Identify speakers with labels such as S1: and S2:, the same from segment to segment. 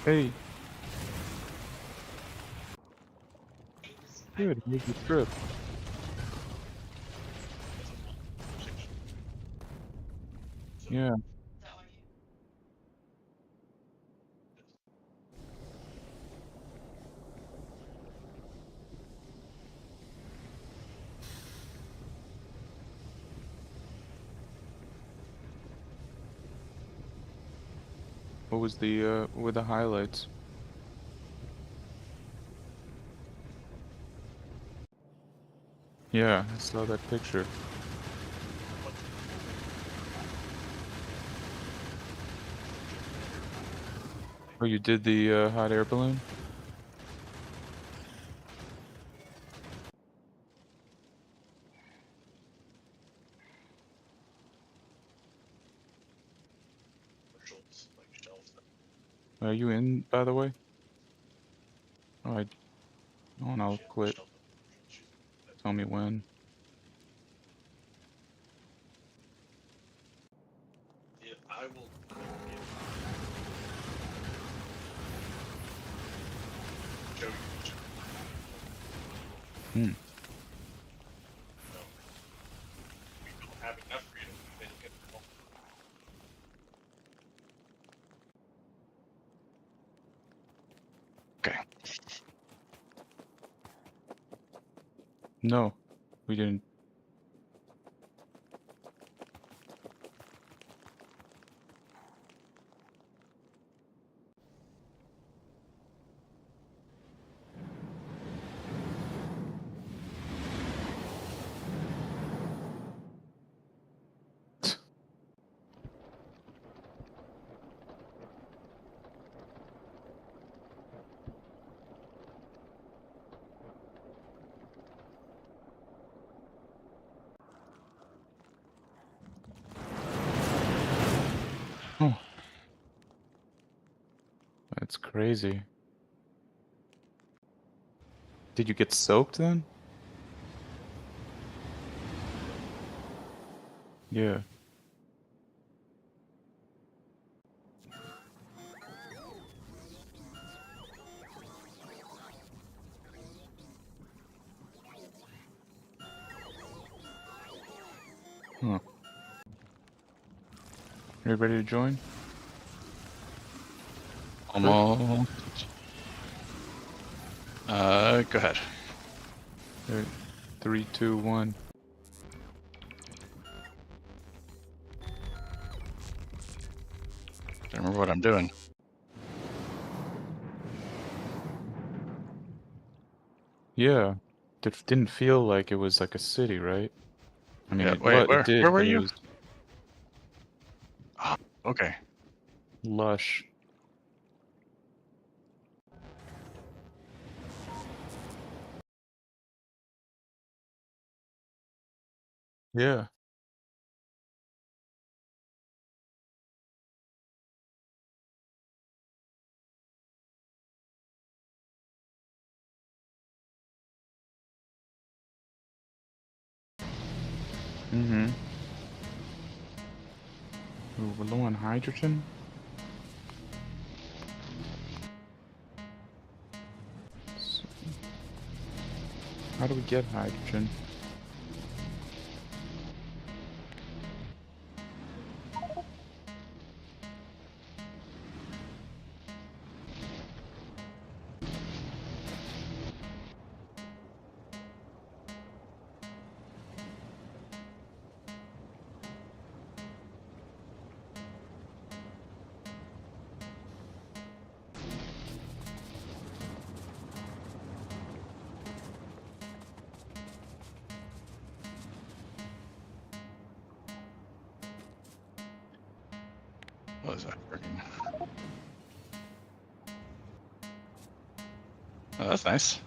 S1: Hey. Good, made the trip. Yeah. What was what were the highlights? Yeah, I saw that picture. Oh, you did the hot air balloon? Are you in, by the way? Oh, oh, and I'll quit. Tell me when.
S2: Yeah, I will. Show you.
S1: Hmm.
S2: No, we don't have enough freedom. Then you get the whole.
S3: Okay.
S1: No, we didn't. Oh, that's crazy. Did you get soaked then? Yeah. Huh. Are you ready to join?
S3: Almost. Go ahead.
S1: Alright. 3, 2, 1.
S3: Don't remember what I'm doing.
S1: Yeah. It didn't feel like it was like a city, right? I mean,
S3: Yeah. Wait.
S1: it
S3: Where
S1: did,
S3: were
S1: but it
S3: you?
S1: was
S3: Oh, okay.
S1: lush. Yeah. Mm-hmm. Ooh, we're low on hydrogen? So, how do we get hydrogen?
S3: What is that freaking? Oh, that's nice.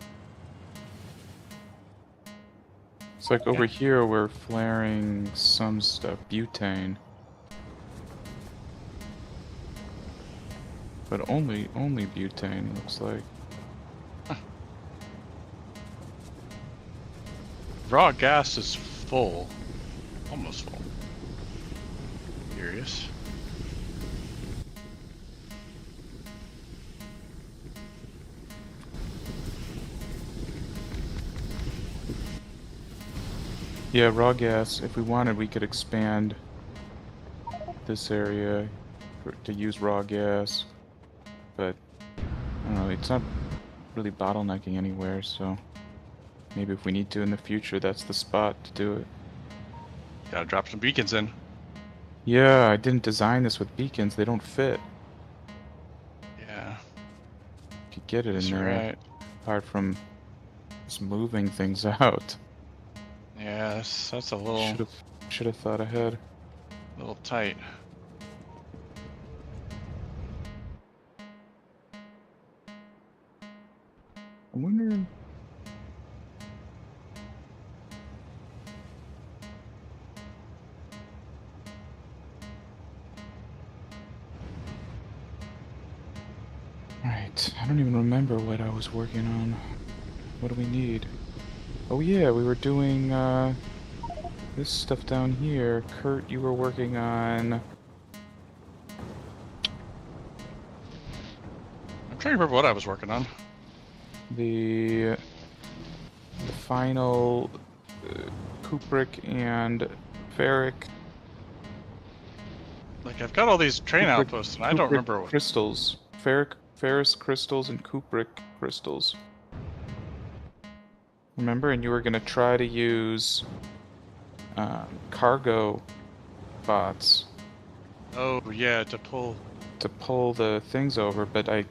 S1: It's like over
S3: Yeah.
S1: here we're flaring some stuff, butane. But only butane, looks like.
S3: Raw gas is full. Almost full. Curious.
S1: Yeah, raw gas. If we wanted, we could expand this area to use raw gas. But, I don't know, it's not really bottlenecking anywhere, so maybe if we need to in the future, that's the spot to do it.
S3: Gotta drop some beacons in.
S1: Yeah, I didn't design this with beacons. They don't fit.
S3: Yeah.
S1: Could get it
S3: Guess
S1: in
S3: you're
S1: there,
S3: right.
S1: apart from just moving things out.
S3: Yeah, that's a
S1: Should have thought ahead.
S3: little tight.
S1: I wonder. Right, I don't even remember what I was working on. What do we need? Oh yeah, we were doing this stuff down here. Kurt, you were working on
S3: I'm trying to remember what I was working on.
S1: the final cupric and ferric.
S3: Like, I've got all these train outposts, and I don't
S1: Cupric
S3: remember.
S1: crystals. Ferrous crystals and cupric crystals. Remember? And you were gonna try to use cargo bots
S3: Oh, yeah, to pull.
S1: to pull the things over, but I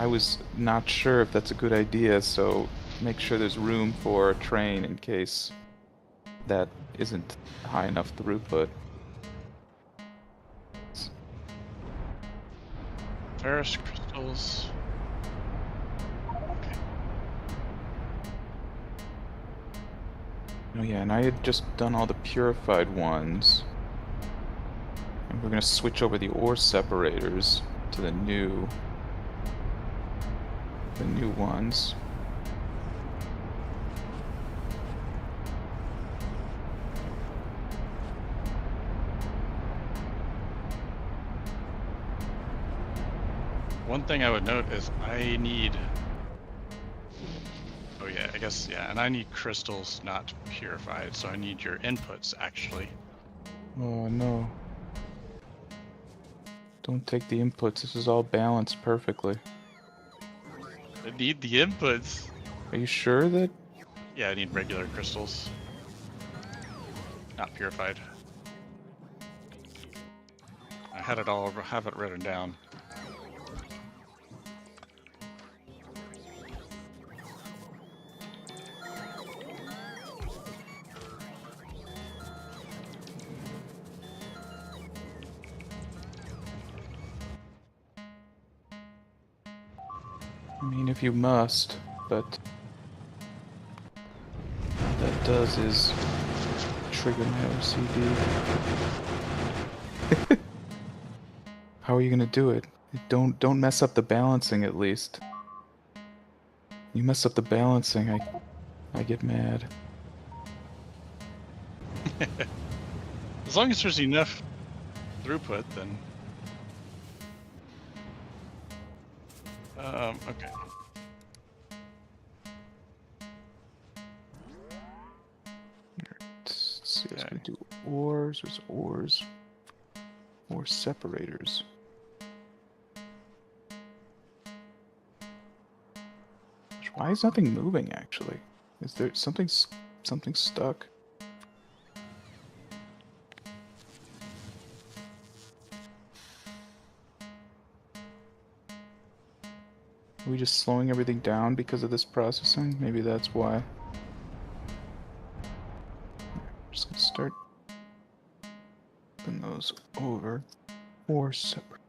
S1: was not sure if that's a good idea, so make sure there's room for a train in case that isn't high enough throughput.
S3: Ferrous crystals. Okay.
S1: Oh yeah, and I had just done all the purified ones. And we're gonna switch over the ore separators to the new ones.
S3: One thing I would note is I need. Oh yeah, I guess yeah, and I need crystals, not purified. So I need your inputs actually.
S1: Oh no. Don't take the inputs, this is all balanced perfectly.
S3: I need the inputs.
S1: Are you sure that?
S3: Yeah, I need regular crystals, not purified. I had it all, have it written down.
S1: I mean, if you must, but what that does is trigger my OCD. How are you gonna do it? Don't mess up the balancing at least. You mess up the balancing, I get mad.
S3: As long as there's enough throughput, then. Okay.
S1: Let's see, it's gonna do ores. There's ores. Ore separators. Why is nothing moving actually? Is there something stuck? Are we just slowing everything down because of this processing? Maybe that's why. Just gonna start putting those over or separate.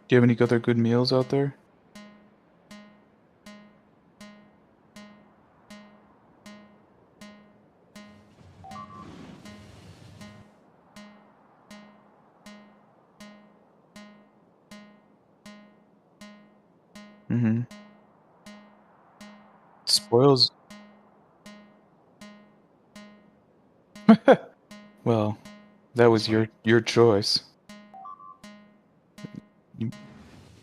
S1: Do you have any other good meals out there? Mm-hmm. Spoils. Well, that
S3: That's
S1: was
S3: funny.
S1: your choice. You,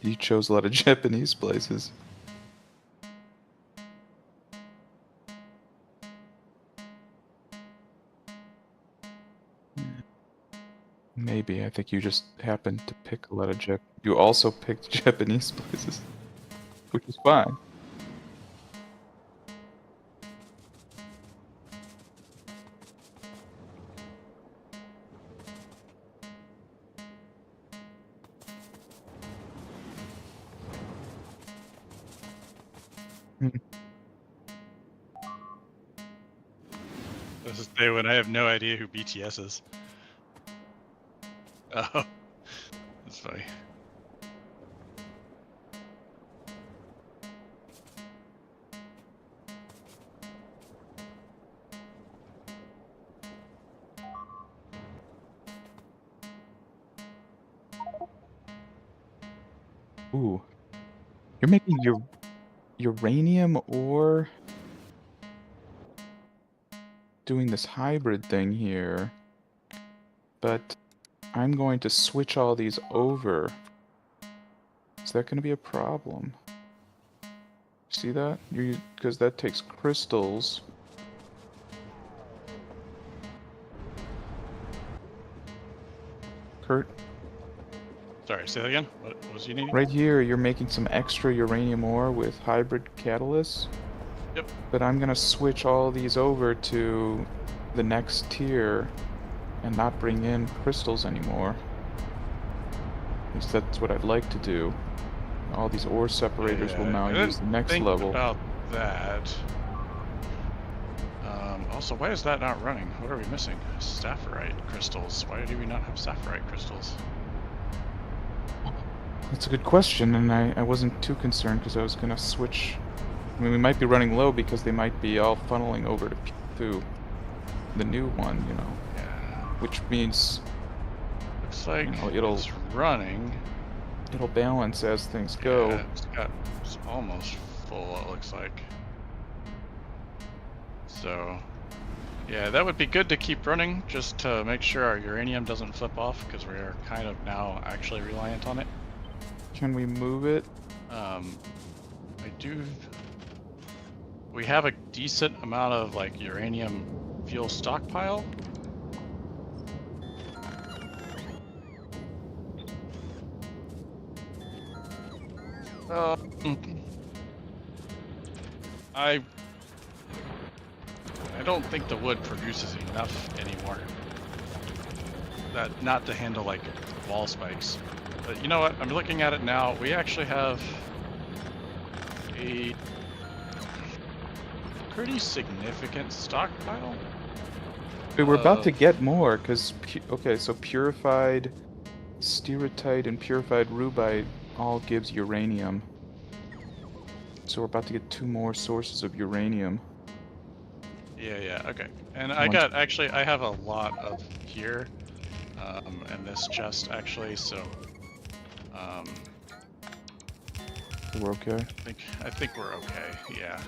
S1: you chose a lot of Japanese places. Maybe. I think you just happened to pick a lot of Jap. You also picked Japanese places, which is fine. Hmm.
S3: This is the day when I have no idea who BTS is. Oh, that's funny.
S1: Ooh, you're making your uranium ore doing this hybrid thing here, but I'm going to switch all these over. Is that going to be a problem? See that? Because that takes crystals. Kurt,
S3: Sorry, say that again. What was you needing?
S1: right here, you're making some extra uranium ore with hybrid catalysts.
S3: Yep.
S1: But I'm gonna switch all these over to the next tier and not bring in crystals anymore. At least that's what I'd like to do. All these ore separators will now
S3: I
S1: use
S3: didn't
S1: the next
S3: think
S1: level.
S3: about that. Also, why is that not running? What are we missing? Sapphirite crystals. Why do we not have sapphirite crystals?
S1: That's a good question, and I wasn't too concerned because I was gonna switch. I mean, we might be running low because they might be all funneling over to P2, the new one, you know.
S3: Yeah.
S1: Which means
S3: Looks like
S1: it's
S3: running.
S1: it'll balance as things go.
S3: Yeah, it's almost full, it looks like. So, yeah, that would be good to keep running just to make sure our uranium doesn't flip off because we are kind of now actually reliant on it.
S1: Can we move it?
S3: I do. We have a decent amount of like uranium fuel stockpile. I don't think the wood produces enough anymore. That not to handle like wall spikes. But you know what? I'm looking at it now. We actually have a pretty significant stockpile.
S1: Wait, we're about to get more, because, okay, so purified stereotyte and purified rubite all gives uranium. So we're about to get 2 more sources of uranium.
S3: Yeah, okay. And I have a lot of here, in this chest actually, so,
S1: We're okay?
S3: I think we're okay, yeah.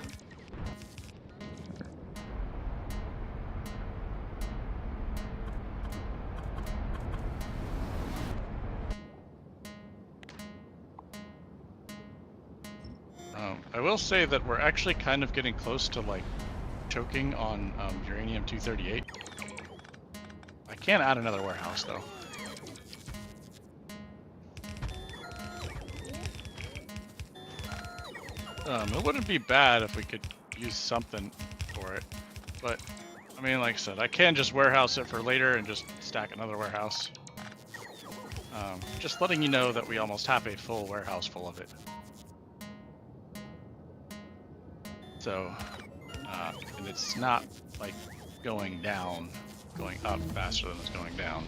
S3: I will say that we're actually kind of getting close to like choking on uranium-238. I can't add another warehouse though. It wouldn't be bad if we could use something for it, but I mean, like I said, I can just warehouse it for later and just stack another warehouse. Just letting you know that we almost have a full warehouse full of it. So, and it's not like going down, going up faster than it's going down.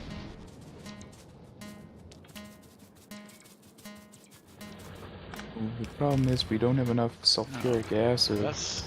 S1: The problem is we don't have enough sulfuric acid.
S3: That's...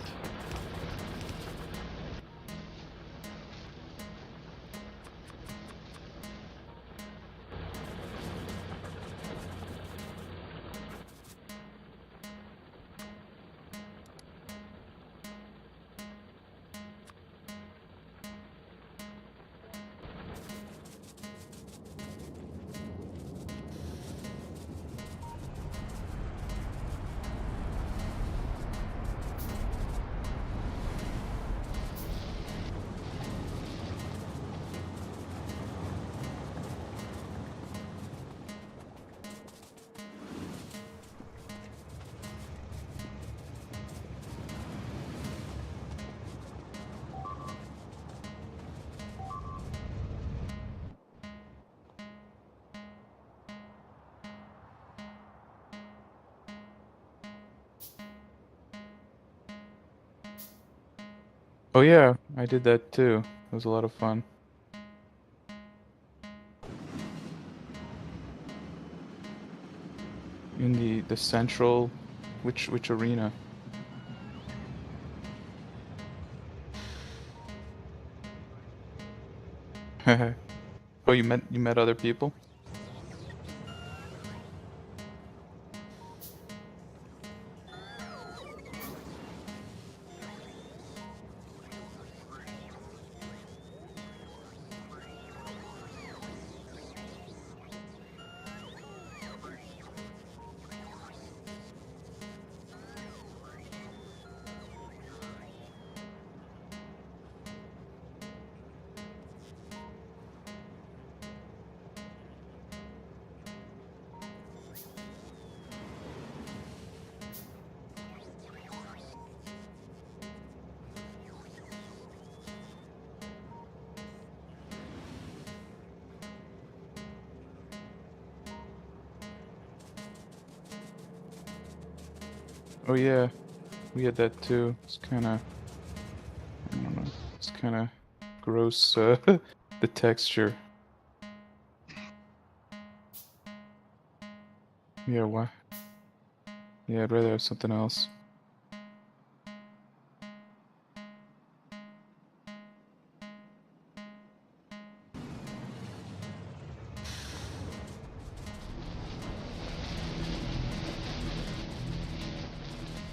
S1: Oh yeah, I did that too. It was a lot of fun. In the central, which arena? Oh, you met other people? Oh yeah, we had that too. It's kind of, I don't know, it's kind of gross, the texture. Yeah, why? Yeah, I'd rather have something else.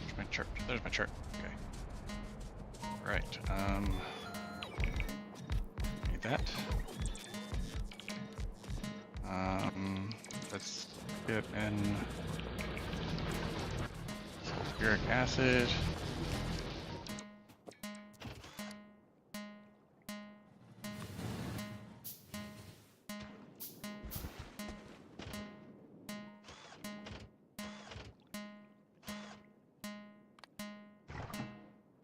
S3: There's my chart. There's my chart. Okay. Right. Need that. Let's get in sulfuric acid.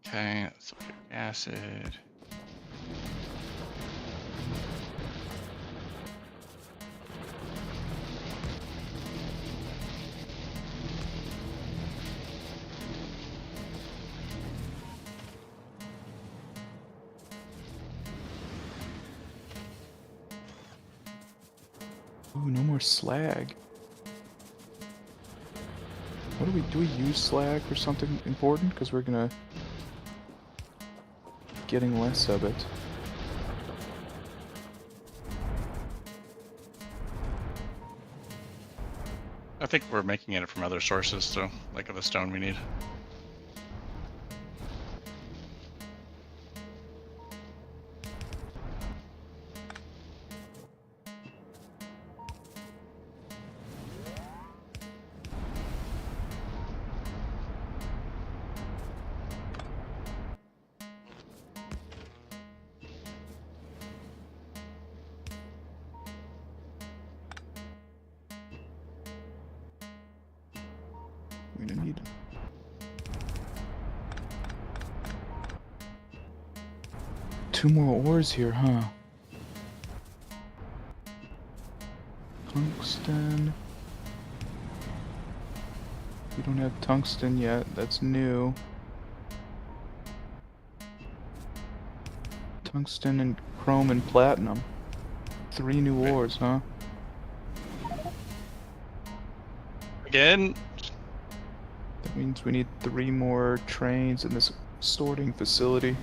S3: Okay, sulfuric acid.
S1: Ooh, no more slag. What do we use slag for something important? Because we're gonna getting less of it.
S3: I think we're making it from other sources, so like the stone we need.
S1: We're gonna need 2 more ores here, huh? Tungsten. We don't have tungsten yet. That's new. Tungsten and chrome and platinum. 3 new ores, huh?
S3: Again?
S1: Means we need 3 more trains in this sorting facility.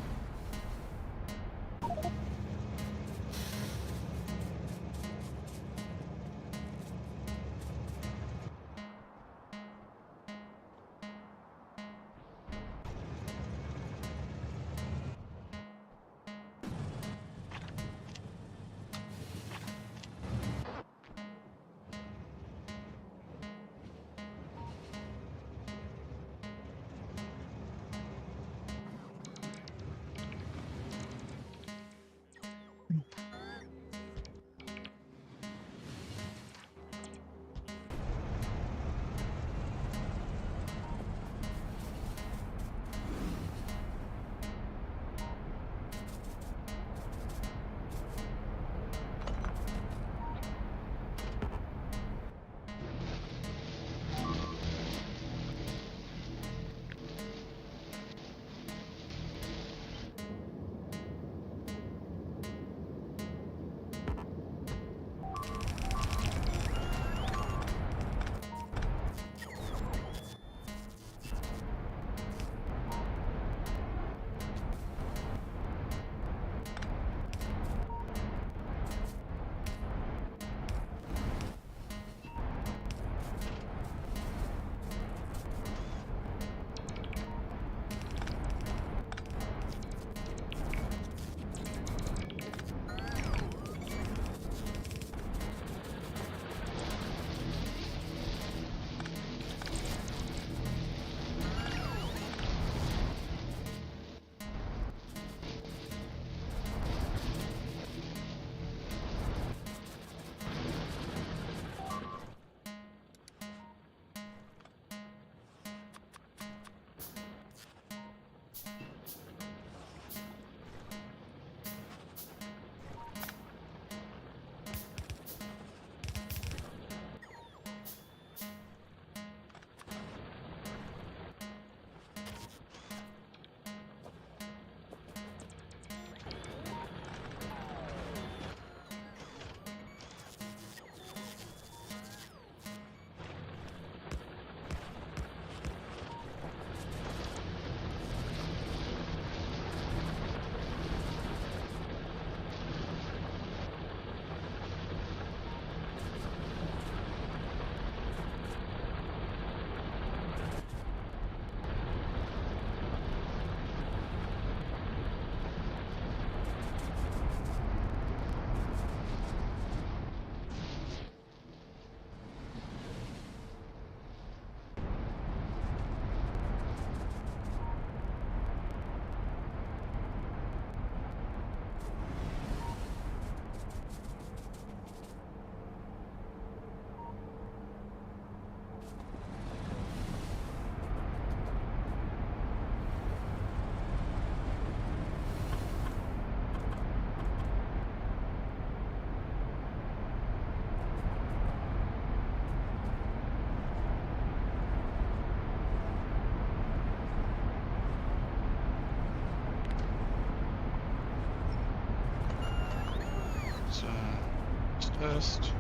S3: Test.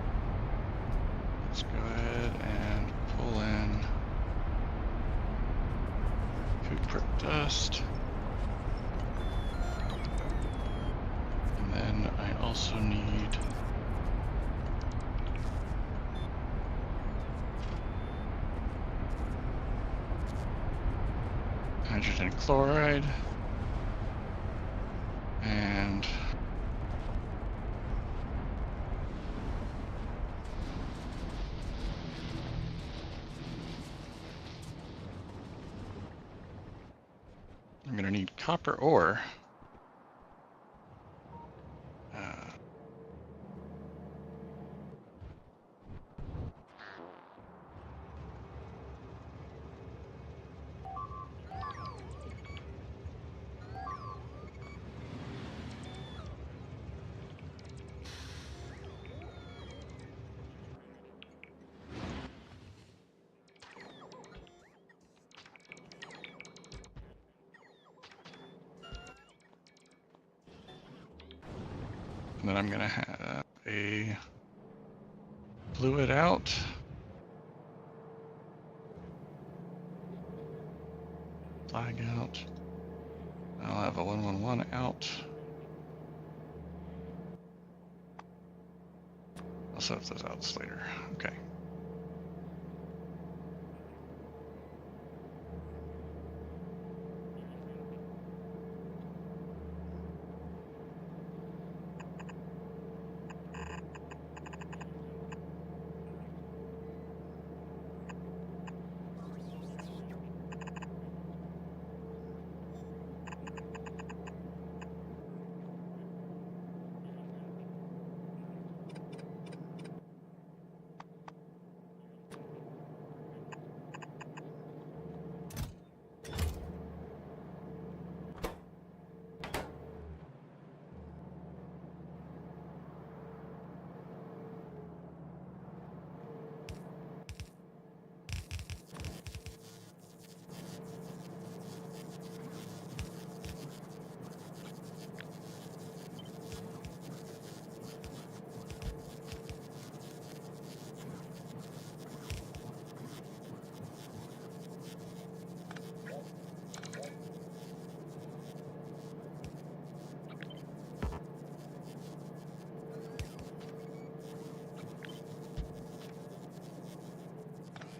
S3: Let's go ahead and pull in food prep dust. And then I also need hydrogen chloride and I'm gonna need copper ore. And then I'm gonna have a fluid out. I'll set those outs later. Okay.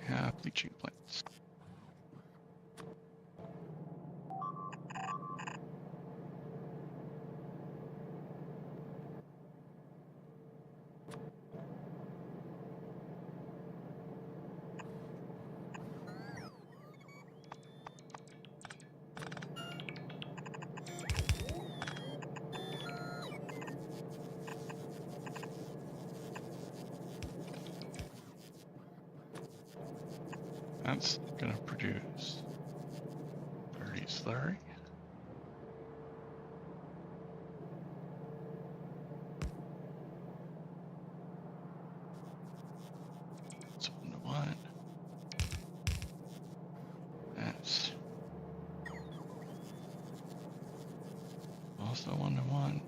S3: Yeah, bleaching plants. That's gonna produce 30 slurry. That's 1 to 1. That's also 1 to 1.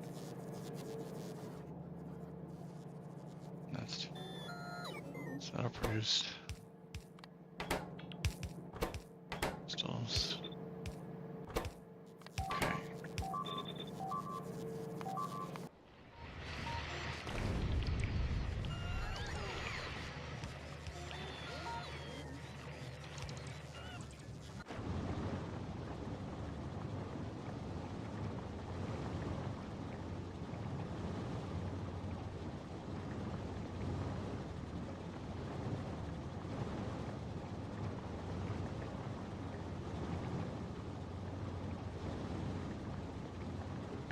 S3: That's so that'll produce stalls. Okay.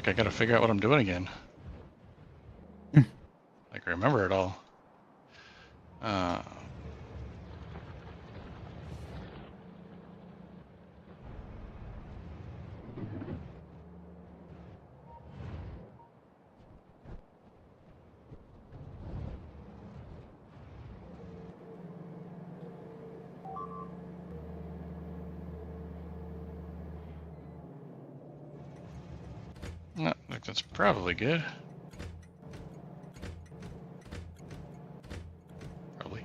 S3: I gotta figure out what I'm doing again. Like I remember it all. I think that's probably good. Probably.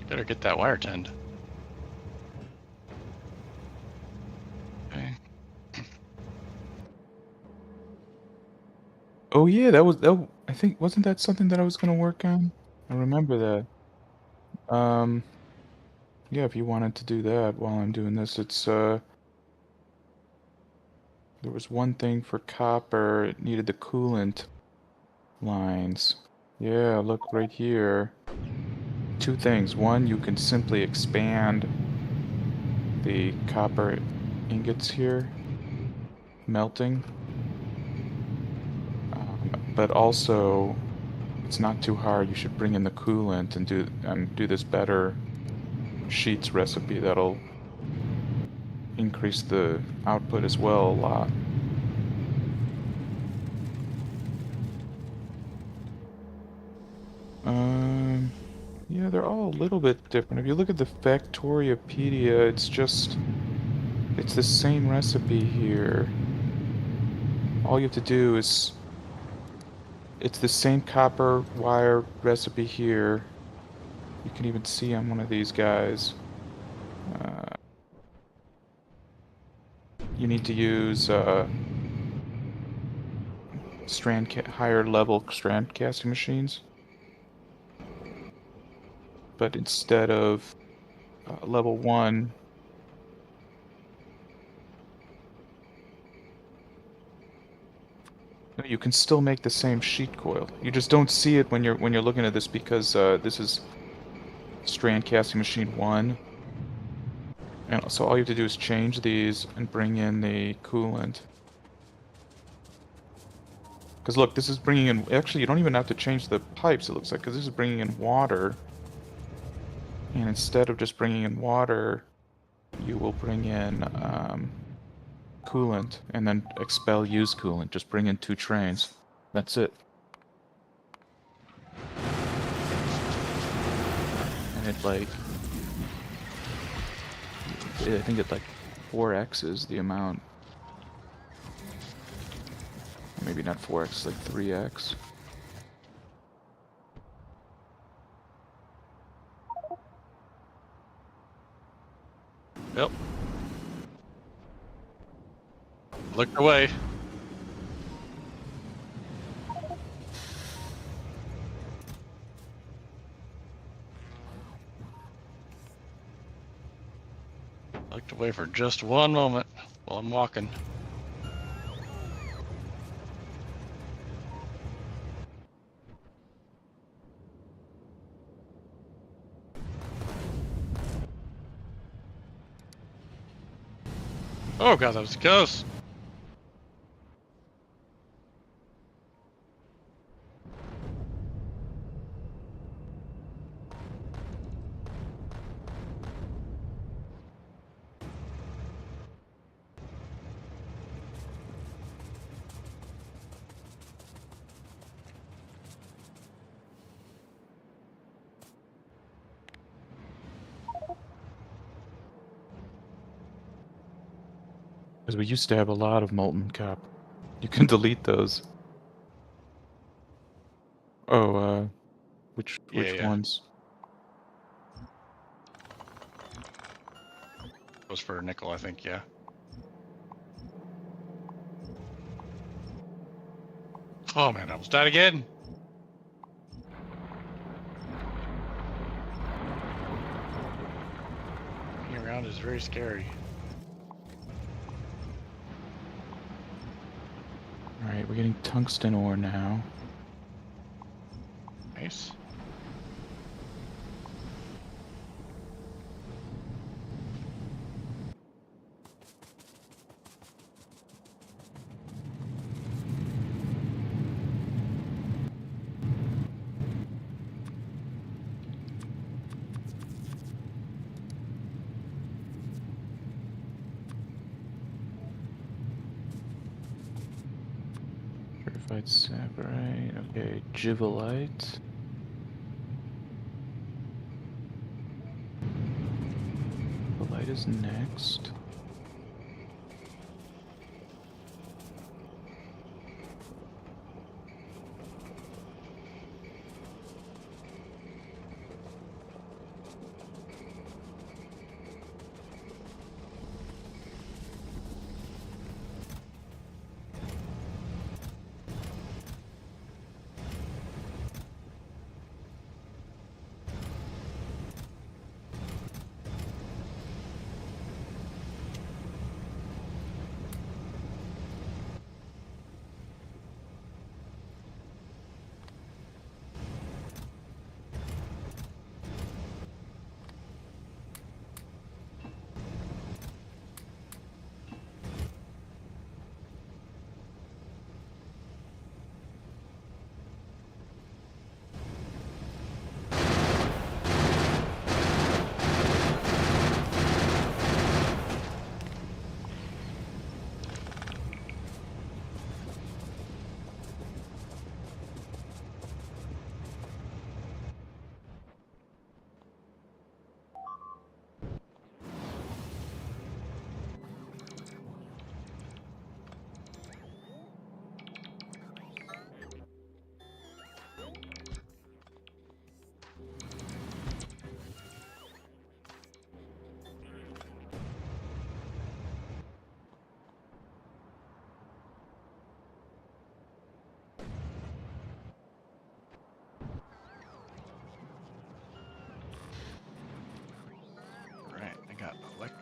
S3: Better get that wire tend. Okay.
S1: Oh yeah, that. I think wasn't that something that I was gonna work on? I remember that. Yeah, if you wanted to do that while I'm doing this, it's there was one thing for copper. It needed the coolant lines. Yeah, look right here. Two things. One, you can simply expand the copper ingots here, melting. But also, it's not too hard. You should bring in the coolant and do this better sheets recipe that'll increase the output as well a lot. Yeah, they're all a little bit different. If you look at the Factoriopedia, it's the same recipe here. All you have to do is, it's the same copper wire recipe here. You can even see on one of these guys. You need to use higher level strand casting machines, but instead of level 1, no, you can still make the same sheet coil. You just don't see it when you're looking at this because this is strand casting machine 1. And so all you have to do is change these and bring in the coolant. Because look, this is bringing in... Actually, you don't even have to change the pipes, it looks like, because this is bringing in water. And instead of just bringing in water, you will bring in coolant and then expel used coolant. Just bring in 2 trains. That's it. And it like... I think it like 4x's the amount. Maybe not 4x, like 3x.
S3: Yep. Looked away. Looked away for just one moment while I'm walking. Oh god, that was close.
S1: Because we used to have a lot of molten copper. You can delete those. Oh, which
S3: Yeah.
S1: ones?
S3: Was for nickel, I think, yeah. Oh man, I almost died again. Being around is very scary.
S1: Alright, we're getting tungsten ore now.
S3: Nice.
S1: Purified saprite. Okay, Givelite. Givelite is next.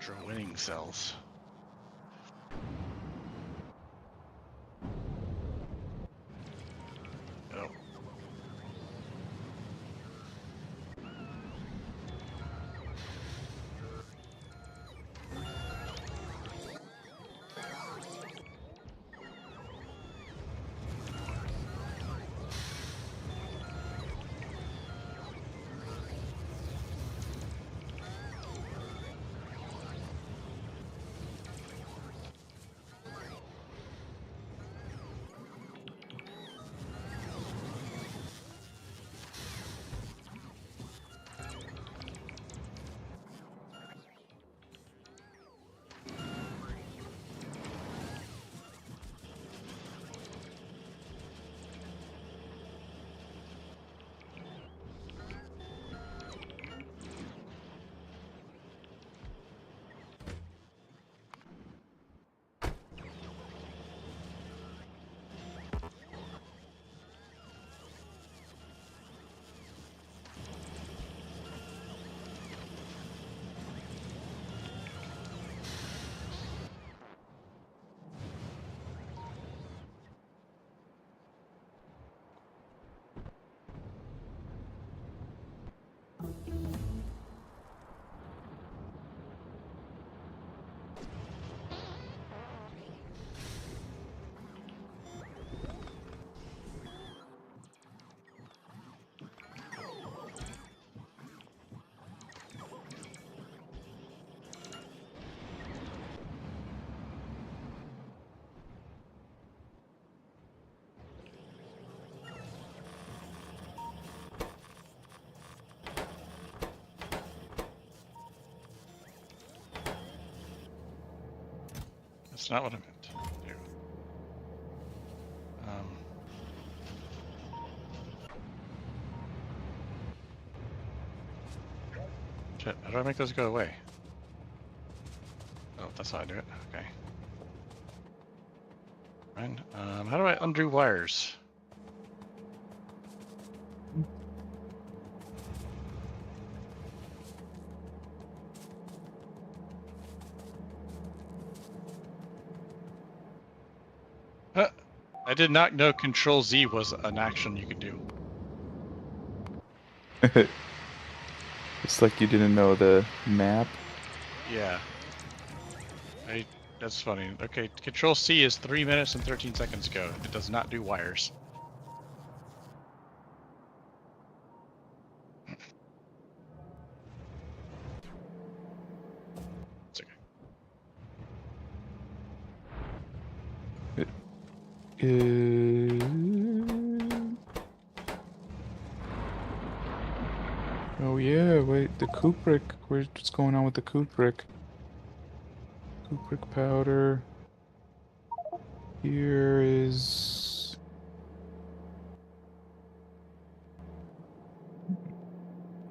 S3: Ultra winning cells. Oh. That's not what I meant to do. Shit, how do I make those go away? Oh, that's how I do it. Okay. Fine. How do I undo wires? I did not know Control Z was an action you could do.
S1: It's like you didn't know the map.
S3: Yeah. That's funny. Okay, Control C is 3 minutes and 13 seconds ago. It does not do wires. It's okay.
S1: Oh yeah, wait, the Kubrick. What's going on with the Kubrick? Kubrick powder. Here is...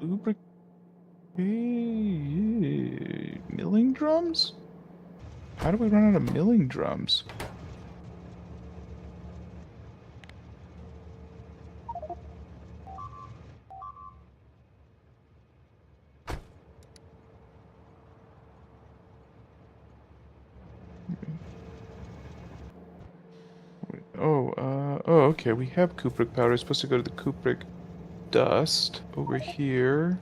S1: Kubrick... Hey, milling drums? How do we run out of milling drums? Oh, okay, we have Kubrick powder. It's supposed to go to the Kubrick dust over here.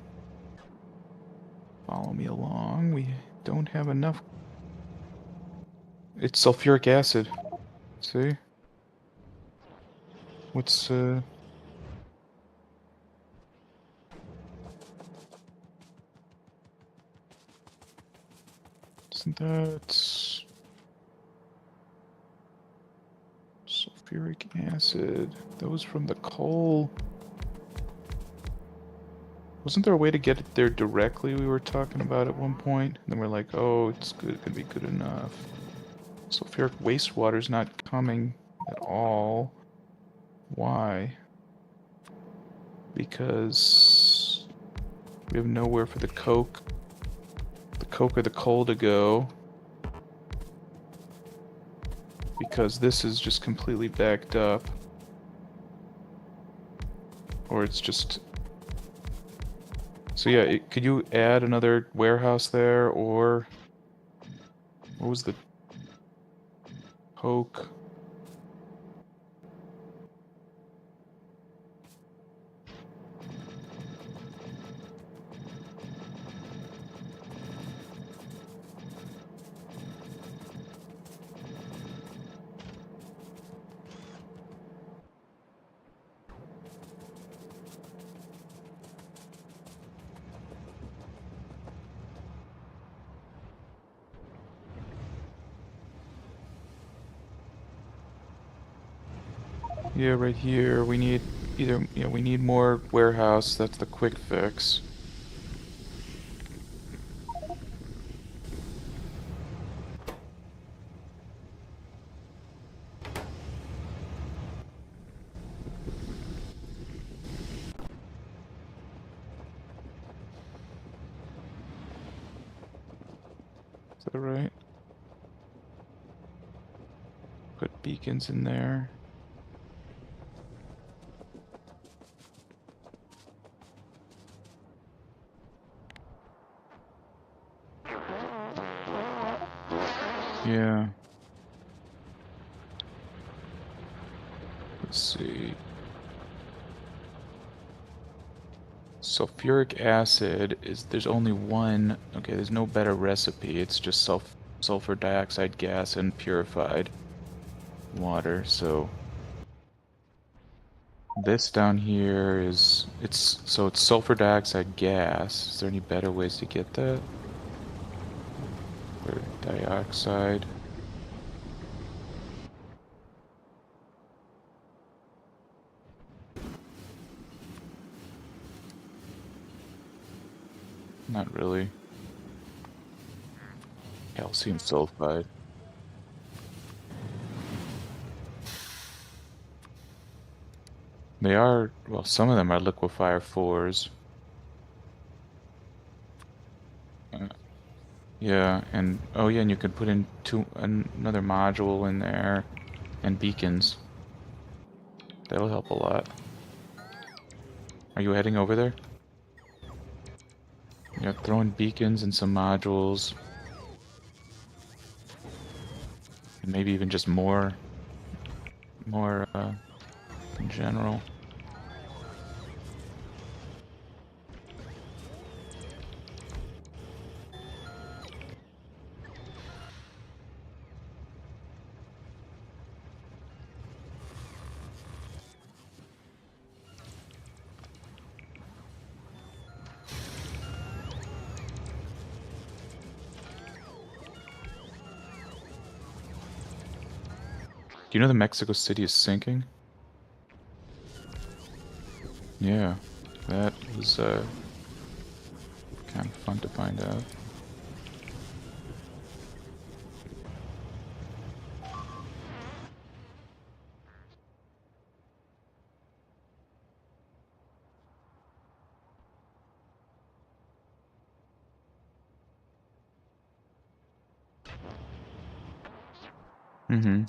S1: Follow me along. We don't have enough. It's sulfuric acid. See? What's, Isn't that... Sulfuric acid. That was from the coal. Wasn't there a way to get it there directly we were talking about at one point? And then we're like, oh, it's good, gonna be good enough. Sulfuric wastewater's not coming at all. Why? Because we have nowhere for the coke or the coal to go. Because this is just completely backed up. Or it's just... So yeah, could you add another warehouse there, or What was the poke? Yeah, right here. We need either, we need more warehouse. That's the quick fix. Is that right? Put beacons in there. Yeah. Let's see. Sulfuric acid is, there's only one. Okay, there's no better recipe. It's just sulfur dioxide gas and purified water. So this down here is, it's sulfur dioxide gas. Is there any better ways to get that? Or dioxide? Not really. Calcium sulfide. They are, well, some of them are liquefier 4s. Yeah, and oh yeah, and you could put in another module in there and beacons. That'll help a lot. Are you heading over there? Yeah, throw in beacons and some modules. And maybe even just more in general. Do you know that Mexico City is sinking? Yeah, that was kind of fun to find out. Mm-hmm.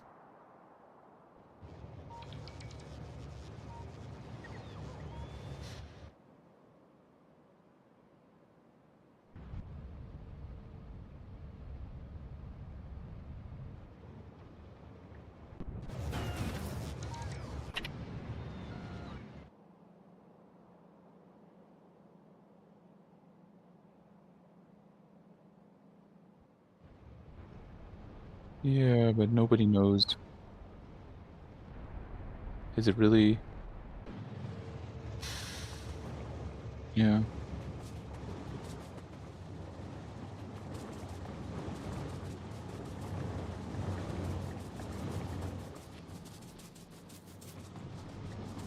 S1: Yeah, but nobody knows. Is it really? Yeah.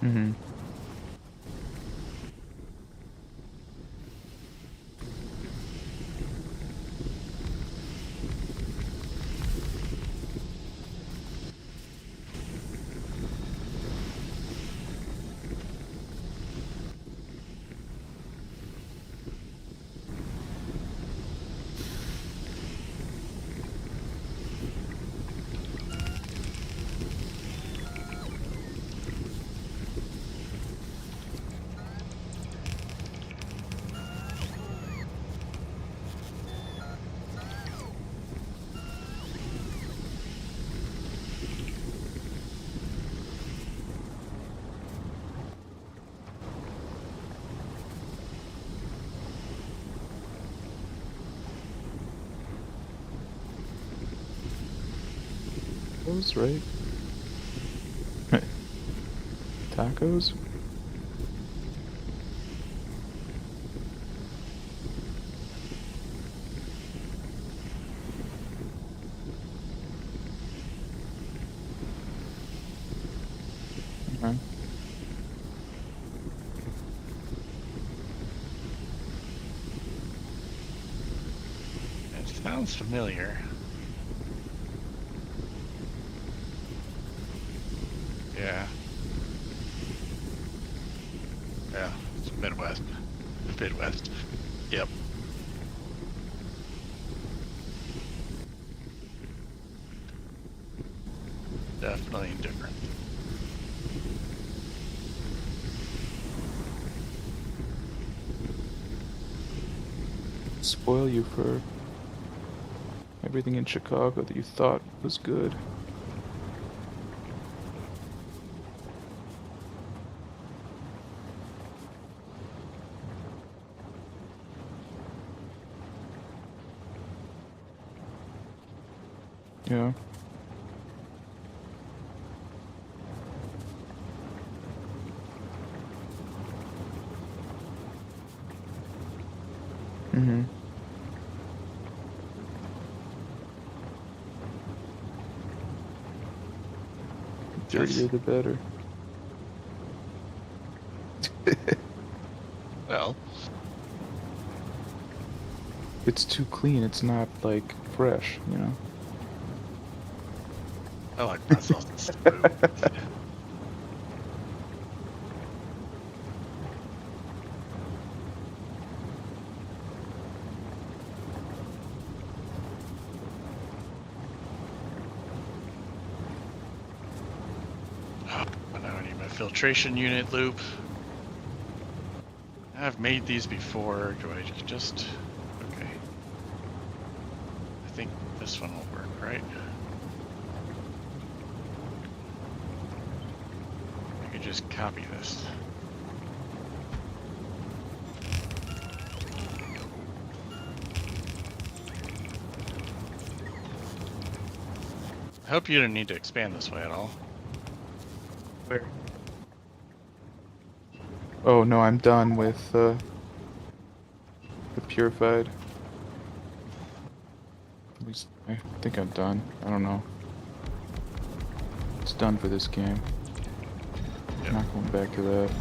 S1: Mm-hmm. Tacos, right? Tacos? Okay.
S3: It sounds familiar. Yeah. Yeah. It's Midwest. Midwest. Yep. Definitely different.
S1: Spoil you for everything in Chicago that you thought was good. Yeah. Mm-hmm. Dirtier the better.
S3: Well,
S1: It's too clean, it's not like fresh, you know?
S3: I like pretzels smooth. Oh, now I need my filtration unit loop. I've made these before. Do I just... Okay. I think this one will work, right? I can just copy this. I hope you didn't need to expand this way at all.
S1: Where? Oh no, I'm done with the purified. At least I think I'm done. I don't know. It's done for this game.
S3: Yep.
S1: Not going back to that.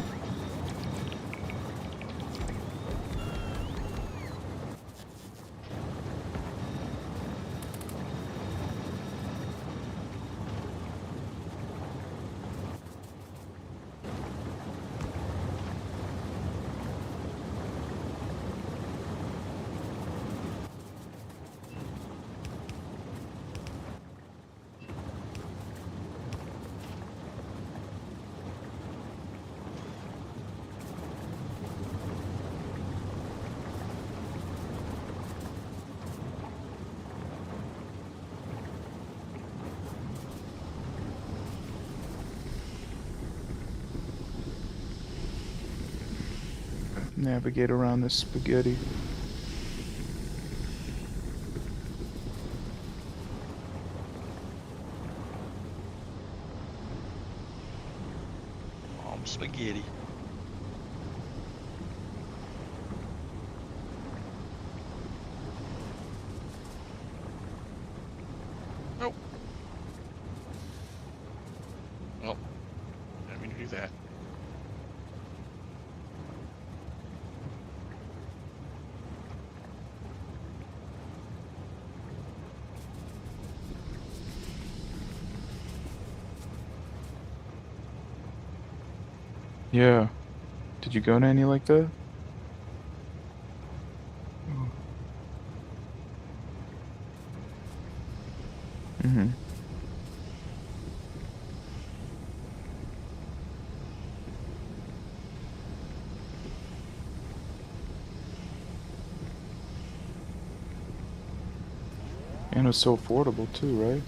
S1: Navigate around this spaghetti.
S3: Spaghetti. Nope. Well, I mean to do that.
S1: Yeah. Did you go to any like that? Mm-hmm. And it was so affordable too, right?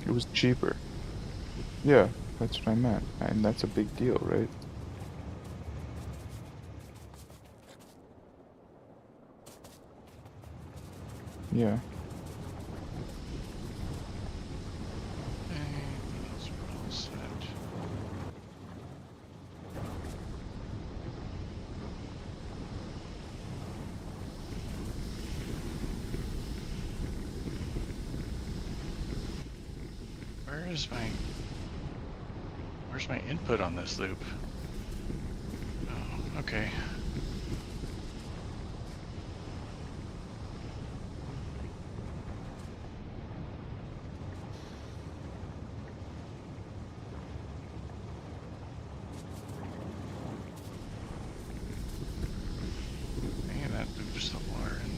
S1: It was cheaper. Yeah, that's what I meant. And that's a big deal, right? Yeah.
S3: Okay, those are all set. Where's my input on this loop? Oh, okay. And that loops the water in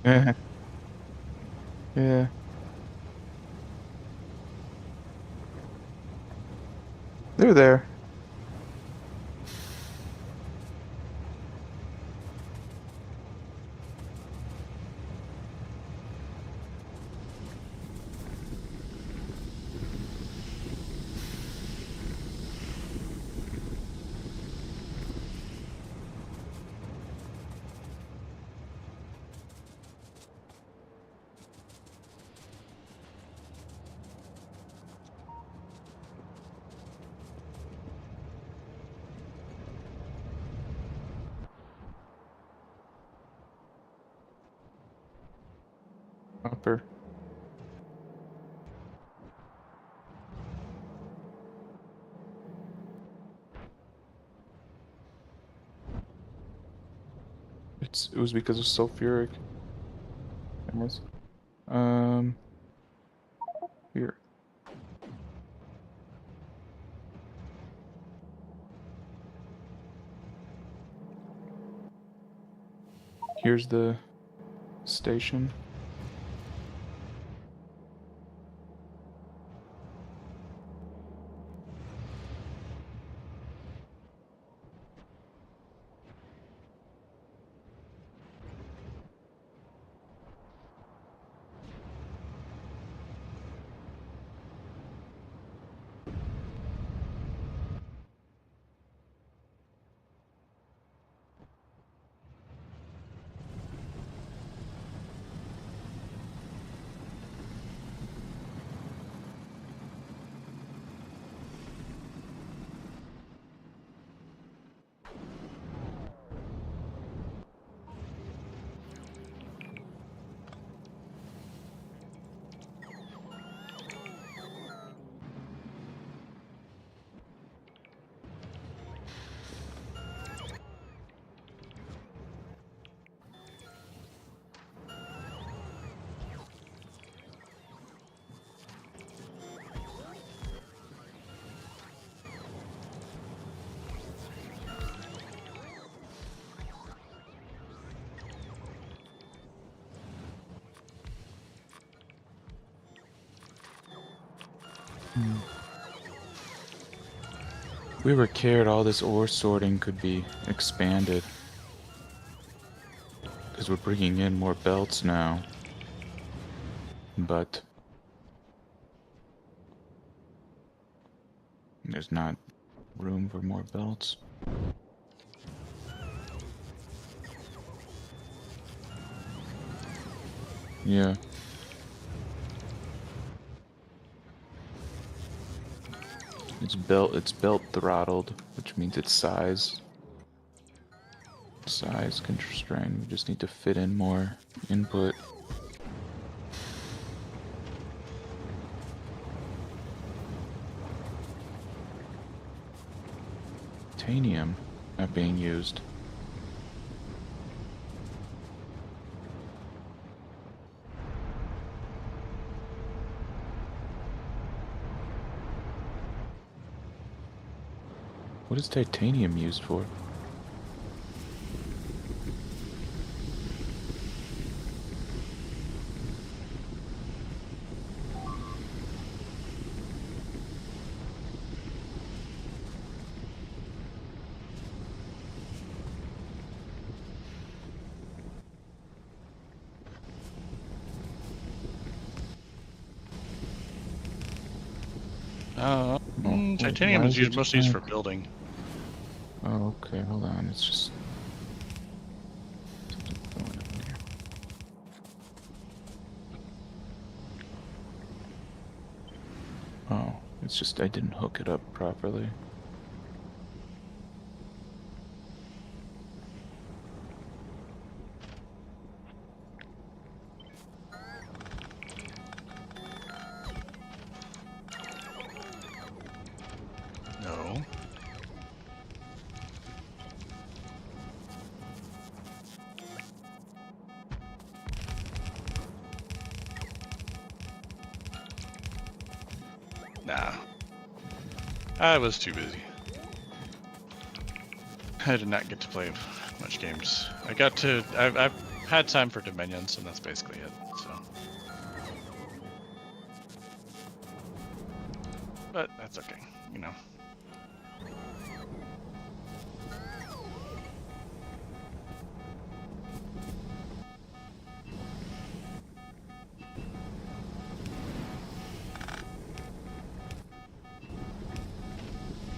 S3: there.
S1: Yeah. They're there. Upper. It was because of sulfuric. Cameras. Here. Here's the station. If we were cared, all this ore sorting could be expanded. Because we're bringing in more belts now. But there's not room for more belts. Yeah. It's belt throttled, which means its size constrained. We just need to fit in more input. Titanium not being used. What is titanium used for? wait,
S3: Titanium
S1: why
S3: is
S1: is it
S3: used,
S1: just
S3: mostly used for
S1: like...
S3: building.
S1: Oh, okay, hold on. It's just something going on here. Oh, it's just I didn't hook it up properly.
S3: No. Nah. I was too busy. I did not get to play much games. I've had time for Dominions, and that's basically it, so. But that's okay, you know.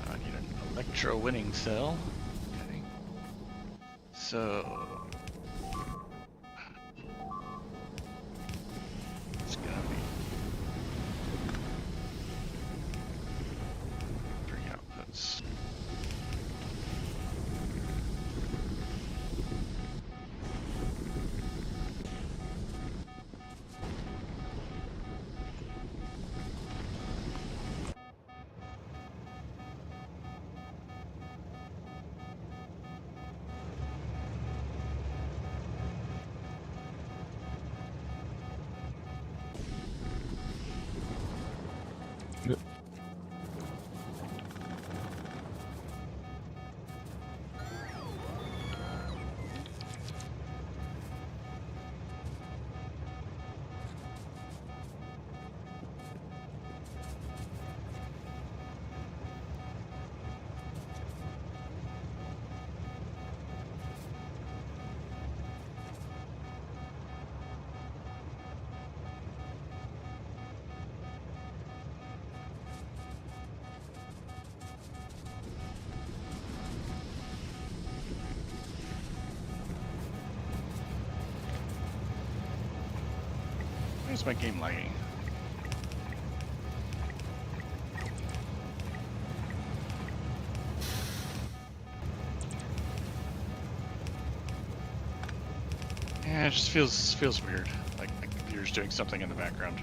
S3: I need an electro winning cell. Okay. So it's gonna be 3 outputs.
S1: Yep.
S3: Why is my game lagging? Yeah, it just feels weird. Like the computer's doing something in the background.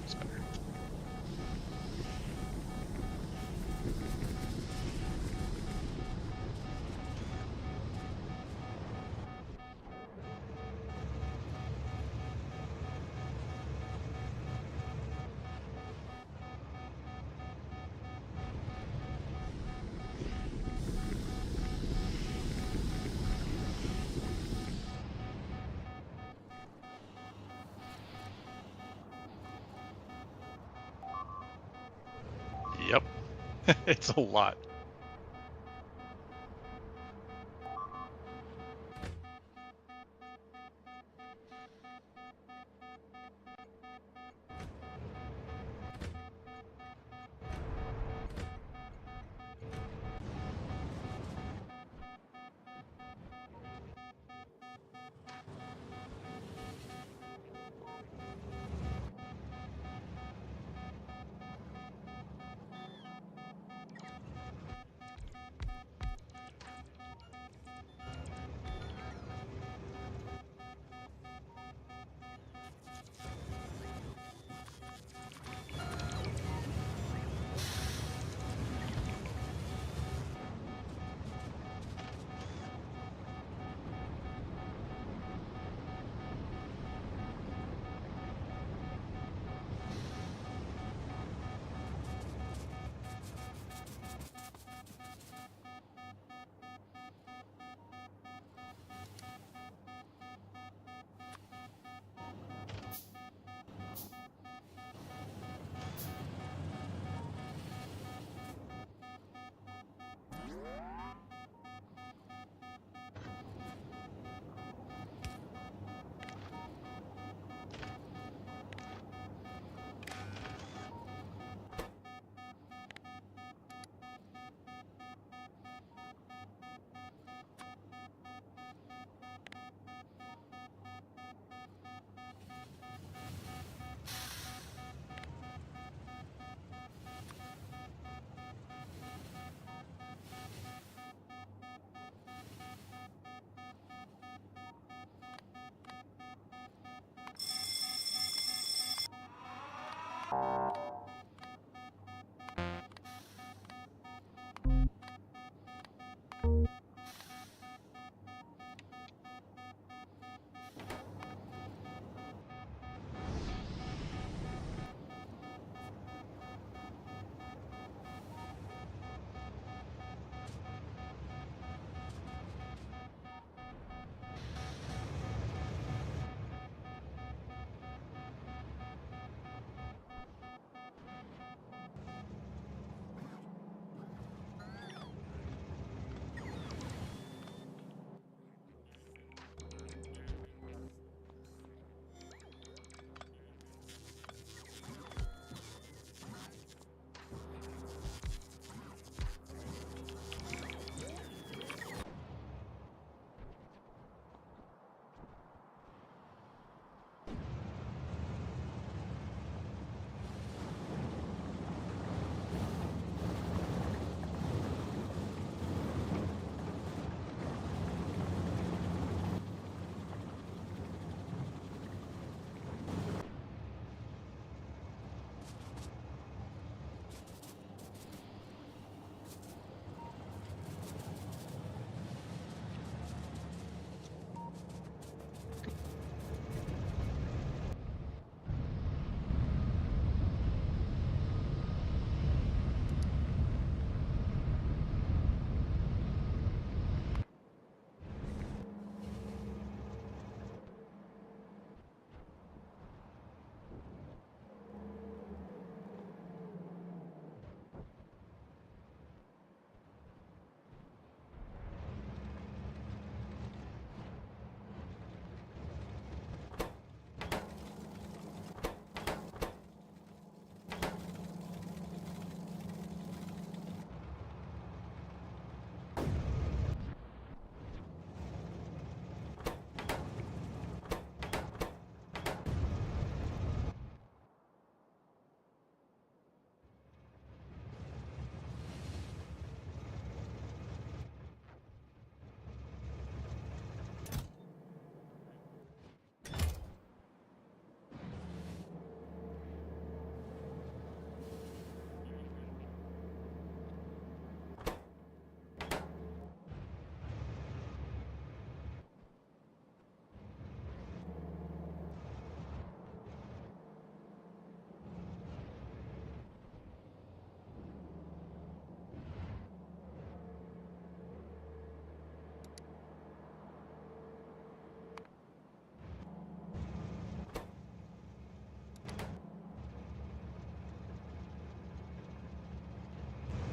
S3: It's better. Yep. It's a lot.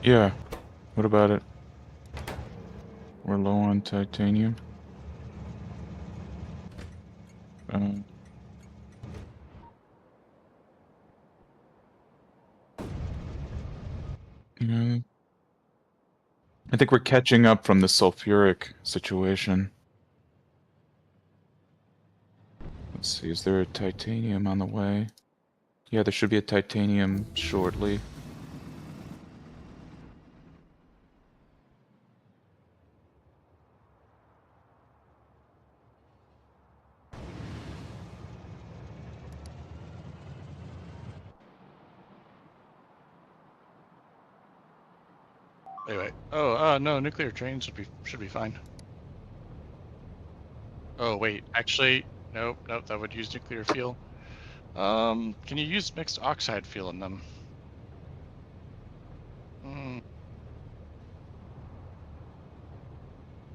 S1: Yeah. What about it? We're low on titanium. Um, yeah. I think we're catching up from the sulfuric situation. Let's see, is there a titanium on the way? Yeah, there should be a titanium shortly.
S3: Anyway. Oh, no, nuclear trains should be fine. Oh, wait. Actually, nope, nope, that would use nuclear fuel. Can you use mixed oxide fuel in them? Mm,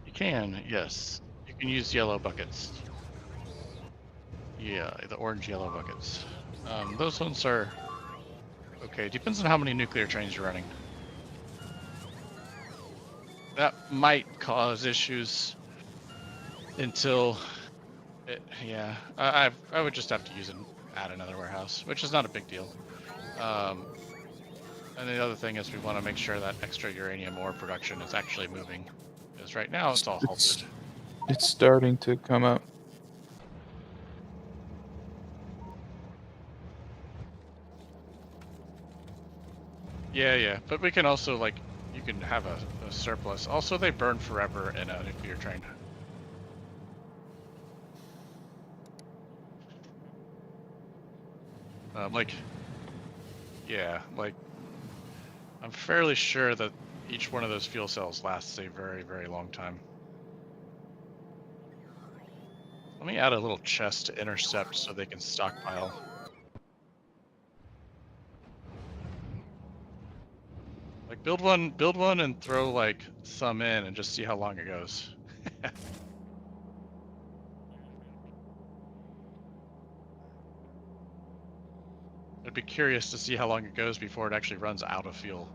S3: you can, yes. You can use yellow buckets. Yeah, the orange-yellow buckets. Those ones are okay. Depends on how many nuclear trains you're running. That might cause issues until yeah. I would just have to use and add another warehouse, which is not a big deal. Um, and the other thing is we want to make sure that extra uranium ore production is actually moving, because right now it's all halted.
S1: It's starting to come up.
S3: Yeah, yeah, but we can also like you can have a surplus. Also, they burn forever in a nuclear train. Like, yeah, like I'm fairly sure that each one of those fuel cells lasts a very, very long time. Let me add a little chest to intercept so they can stockpile. Like build one and throw like some in and just see how long it goes. I'd be curious to see how long it goes before it actually runs out of fuel.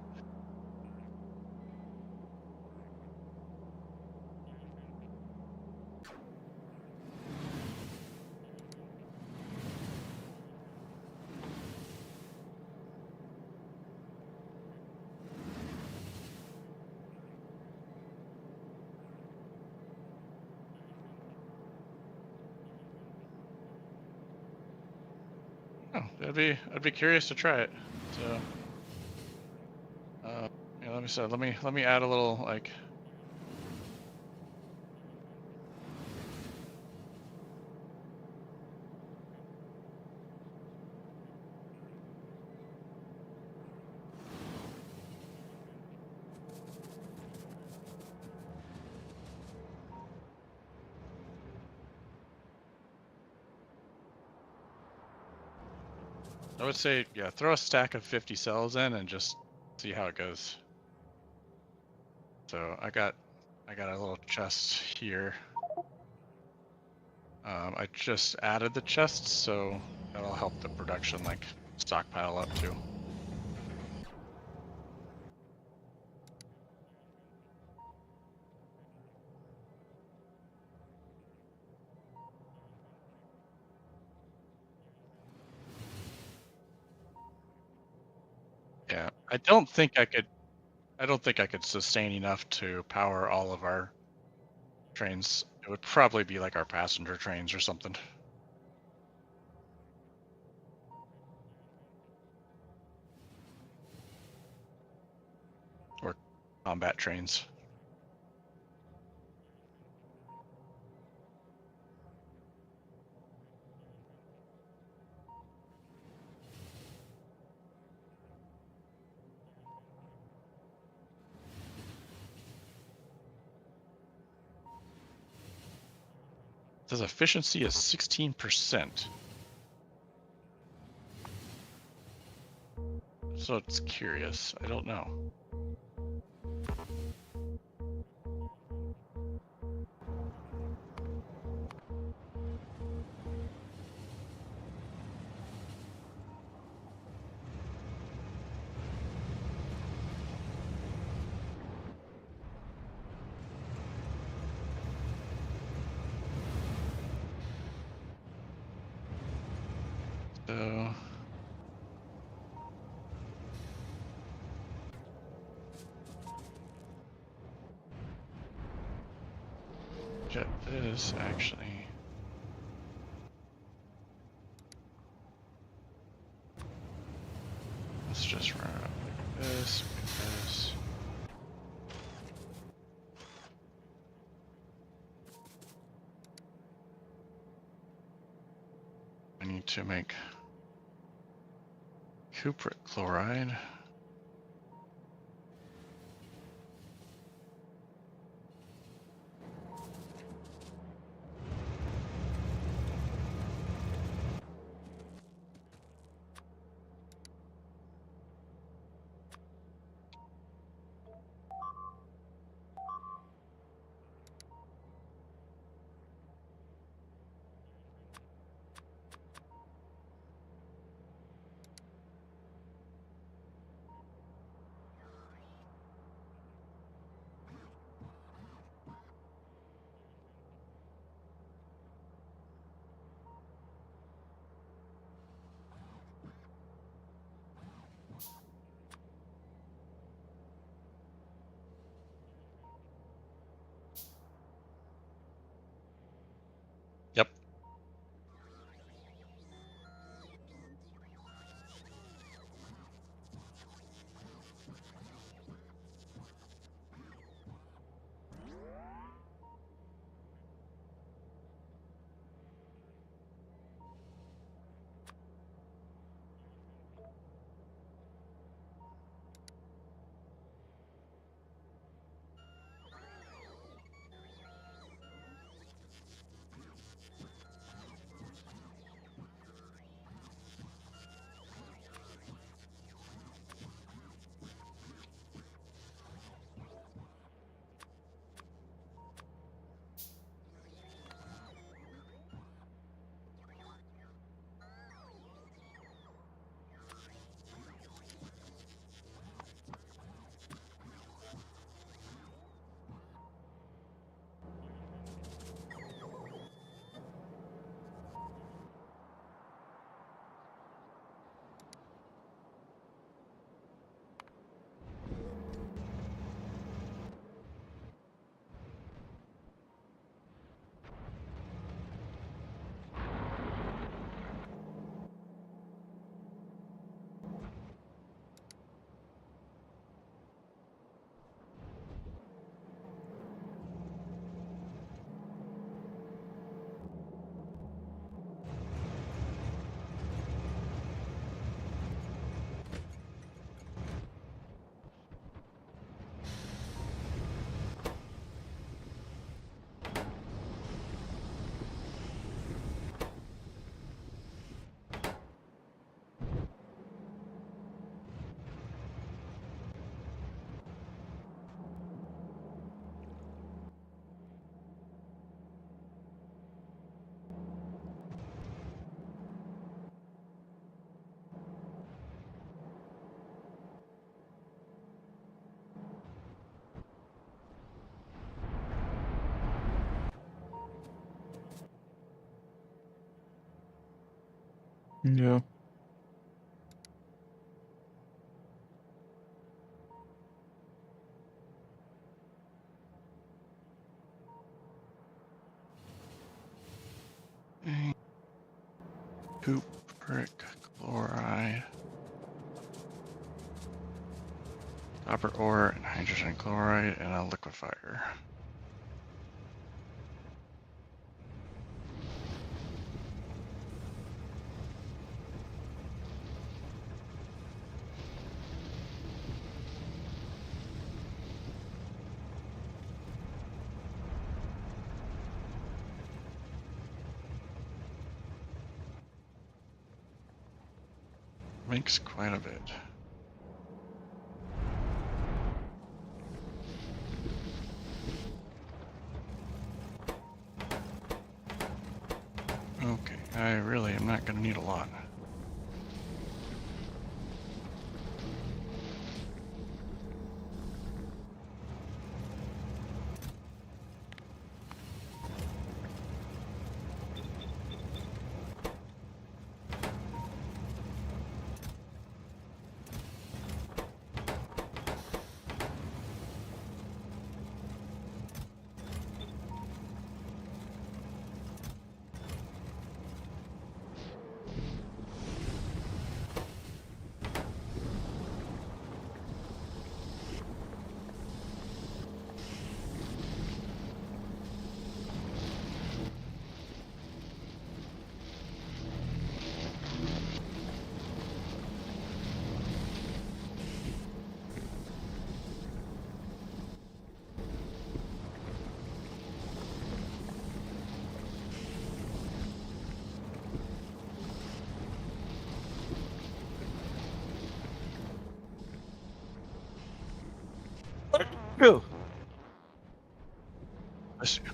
S3: Oh, I'd be curious to try it. So, yeah, let me add a little like. I would say, yeah, throw a stack of 50 cells in and just see how it goes. So I got a little chest here. I just added the chests, so that'll help the production like stockpile up too. Yeah, I don't think I could. I don't think I could sustain enough to power all of our trains. It would probably be like our passenger trains or something, or combat trains. It says efficiency is 16%. So it's curious. I don't know. get this actually. Let's just run it up like this because I need to make cupric chloride. Yep.
S1: Yeah.
S3: Cupric chloride, copper ore, and hydrogen chloride, and a liquefier. Makes quite a bit. Okay, I really am not going to need a lot.
S1: Ew.
S3: Bless you.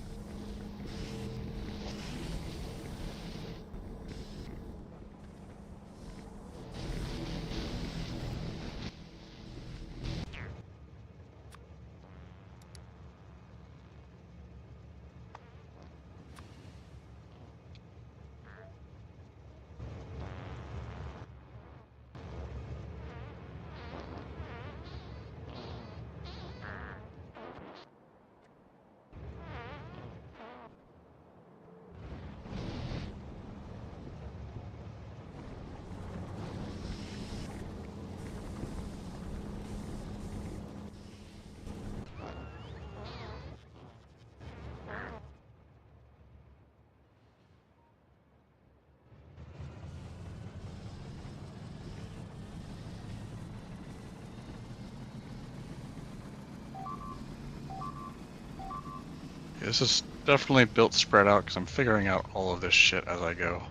S3: This is definitely built spread out because I'm figuring out all of this shit as I go.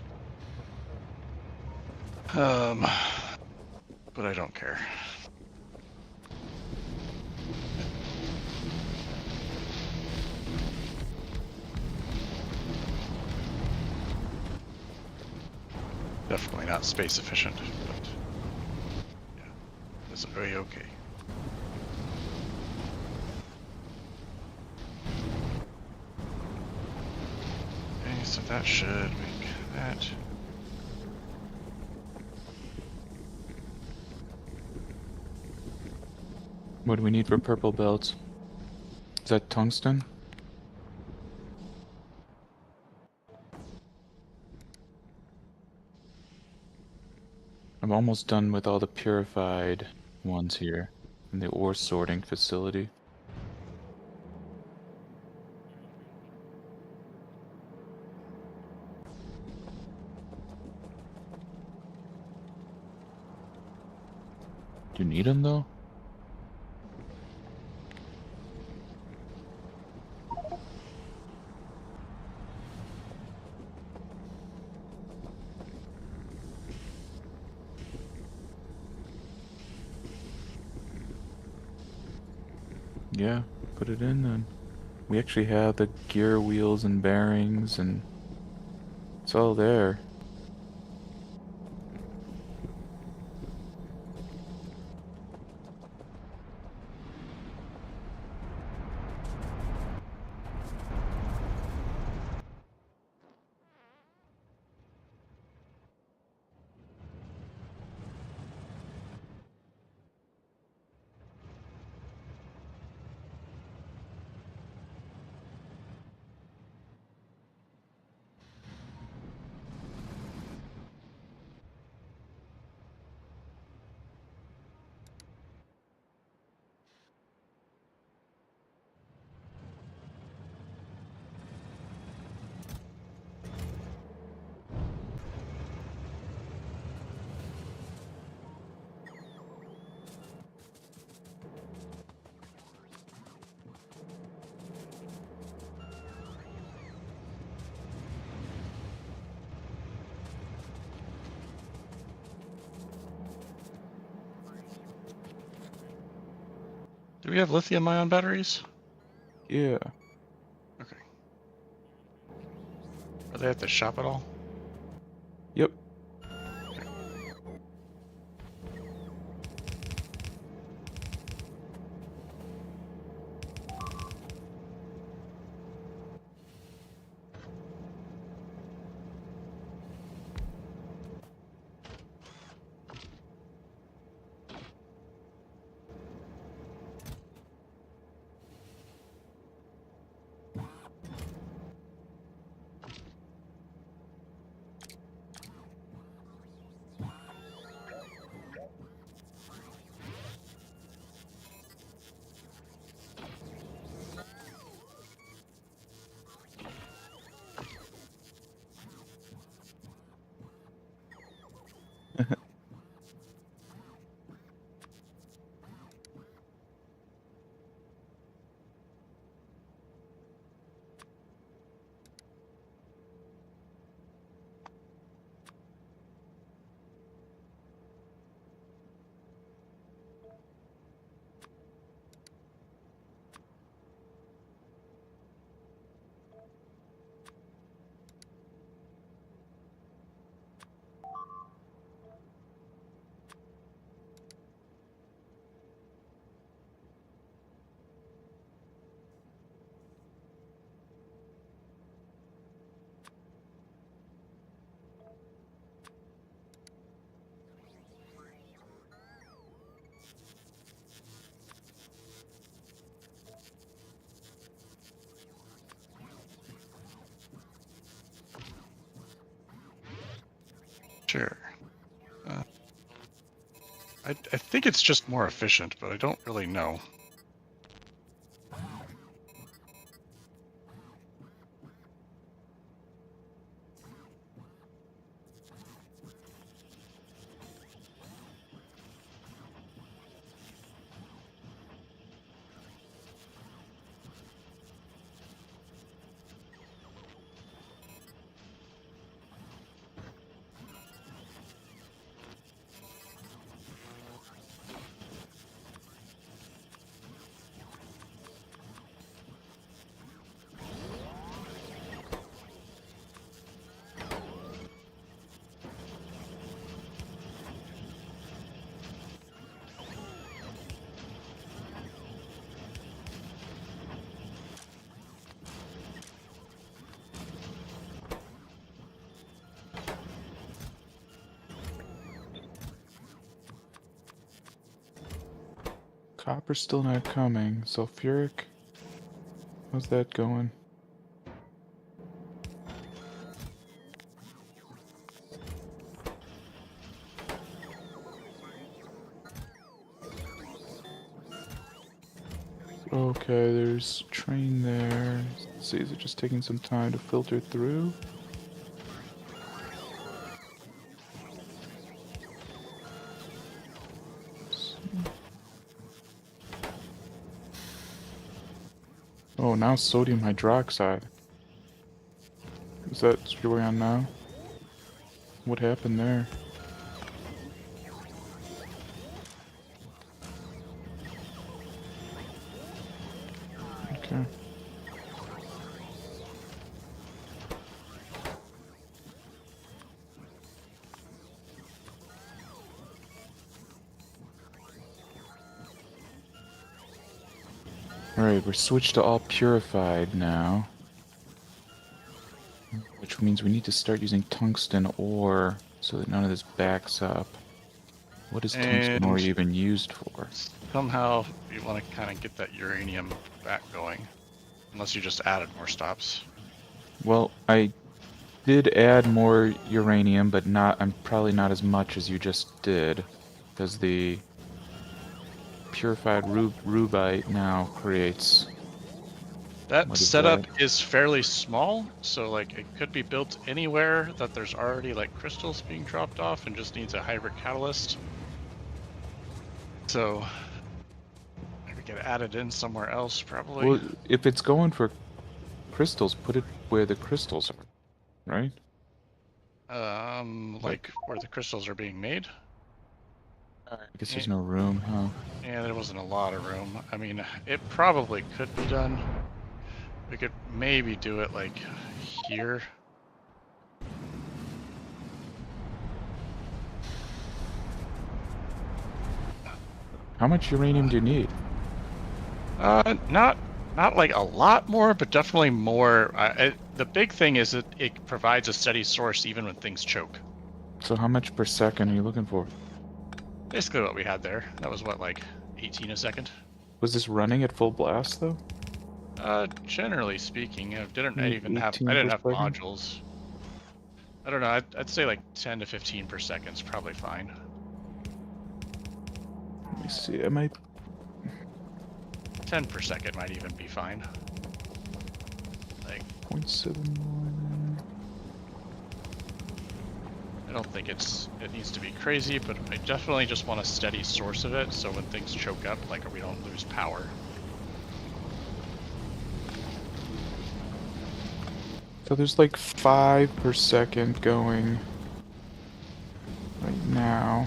S3: But I don't care. Definitely not space efficient, but yeah, it's very okay. Okay, so that should make that.
S1: What do we need for purple belts? Is that tungsten? I'm almost done with all the purified ones here in the ore sorting facility. Do you need them though? Yeah, put it in then. We actually have the gear wheels and bearings and it's all there.
S3: Do we have lithium-ion batteries?
S1: Yeah.
S3: Okay. Are they at the shop at all?
S1: Yep.
S3: Sure. I think it's just more efficient, but I don't really know.
S1: Copper's still not coming. Sulfuric, how's that going? Okay, there's a train there. Let's see, is it just taking some time to filter through? Oh, now sodium hydroxide. Is that what you're on now? What happened there? Okay. Alright, we're switched to all purified now. Which means we need to start using tungsten ore so that none of this backs up. What is tungsten ore
S3: And
S1: even used for?
S3: somehow you want to kind of get that uranium back going. Unless you just added more stops.
S1: Well, I did add more uranium, but I'm probably not as much as you just did. Because the purified rubite now creates...
S3: That
S1: What is
S3: setup
S1: that?
S3: is fairly small, so like it could be built anywhere that there's already like crystals being dropped off and just needs a hybrid catalyst. So maybe get added in somewhere else probably.
S1: Well, if it's going for crystals, put it where the crystals are, right?
S3: Like where the crystals are being made.
S1: I guess there's no room, huh?
S3: Yeah, there wasn't a lot of room. I mean, it probably could be done. We could maybe do it like here.
S1: How much uranium do you need?
S3: Not like a lot more, but definitely more. The big thing is that it provides a steady source even when things choke.
S1: So how much per second are you looking for?
S3: Basically what we had there. That was what, like 18 a second?
S1: Was this running at full blast though?
S3: Generally speaking, I didn't
S1: 18
S3: have
S1: per second?
S3: modules. I don't know. I'd say like 10 to 15 per second is probably fine.
S1: Let me see. I might.
S3: 10 per second might even be fine. Like
S1: 0.71.
S3: I don't think it needs to be crazy, but I definitely just want a steady source of it, so when things choke up, like we don't lose power.
S1: So there's like 5 per second going right now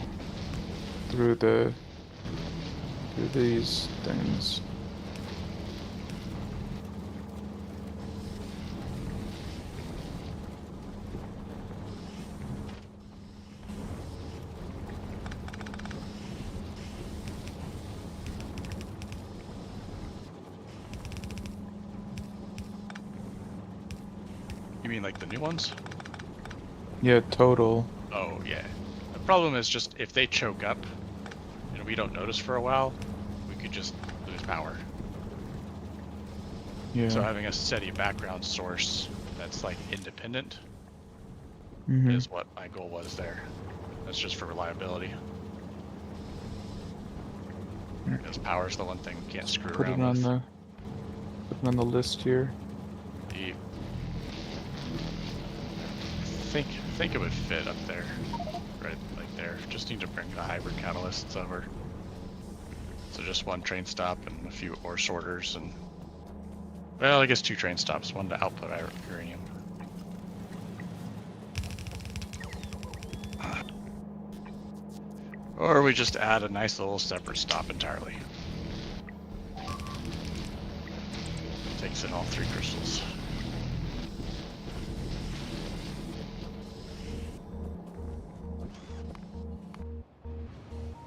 S1: through these things.
S3: You mean like the new ones?
S1: Yeah, total.
S3: Oh, yeah. The problem is just if they choke up and we don't notice for a while, we could just lose power.
S1: Yeah.
S3: So having a steady background source that's like independent
S1: Mm-hmm.
S3: is what my goal was there. That's just for reliability. Because power's the one thing you can't screw
S1: Put it
S3: around
S1: on
S3: with.
S1: the list here.
S3: The, think it would fit up there, right like there. Just need to bring the hybrid catalysts over. So just one train stop and a few ore sorters and, well, I guess 2 train stops, one to output uranium. Or we just add a nice little separate stop entirely. Takes in all 3 crystals.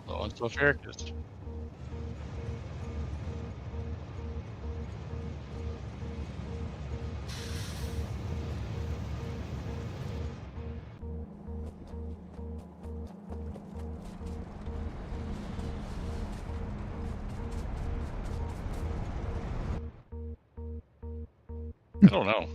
S3: Low on sulfuric acid. I don't know.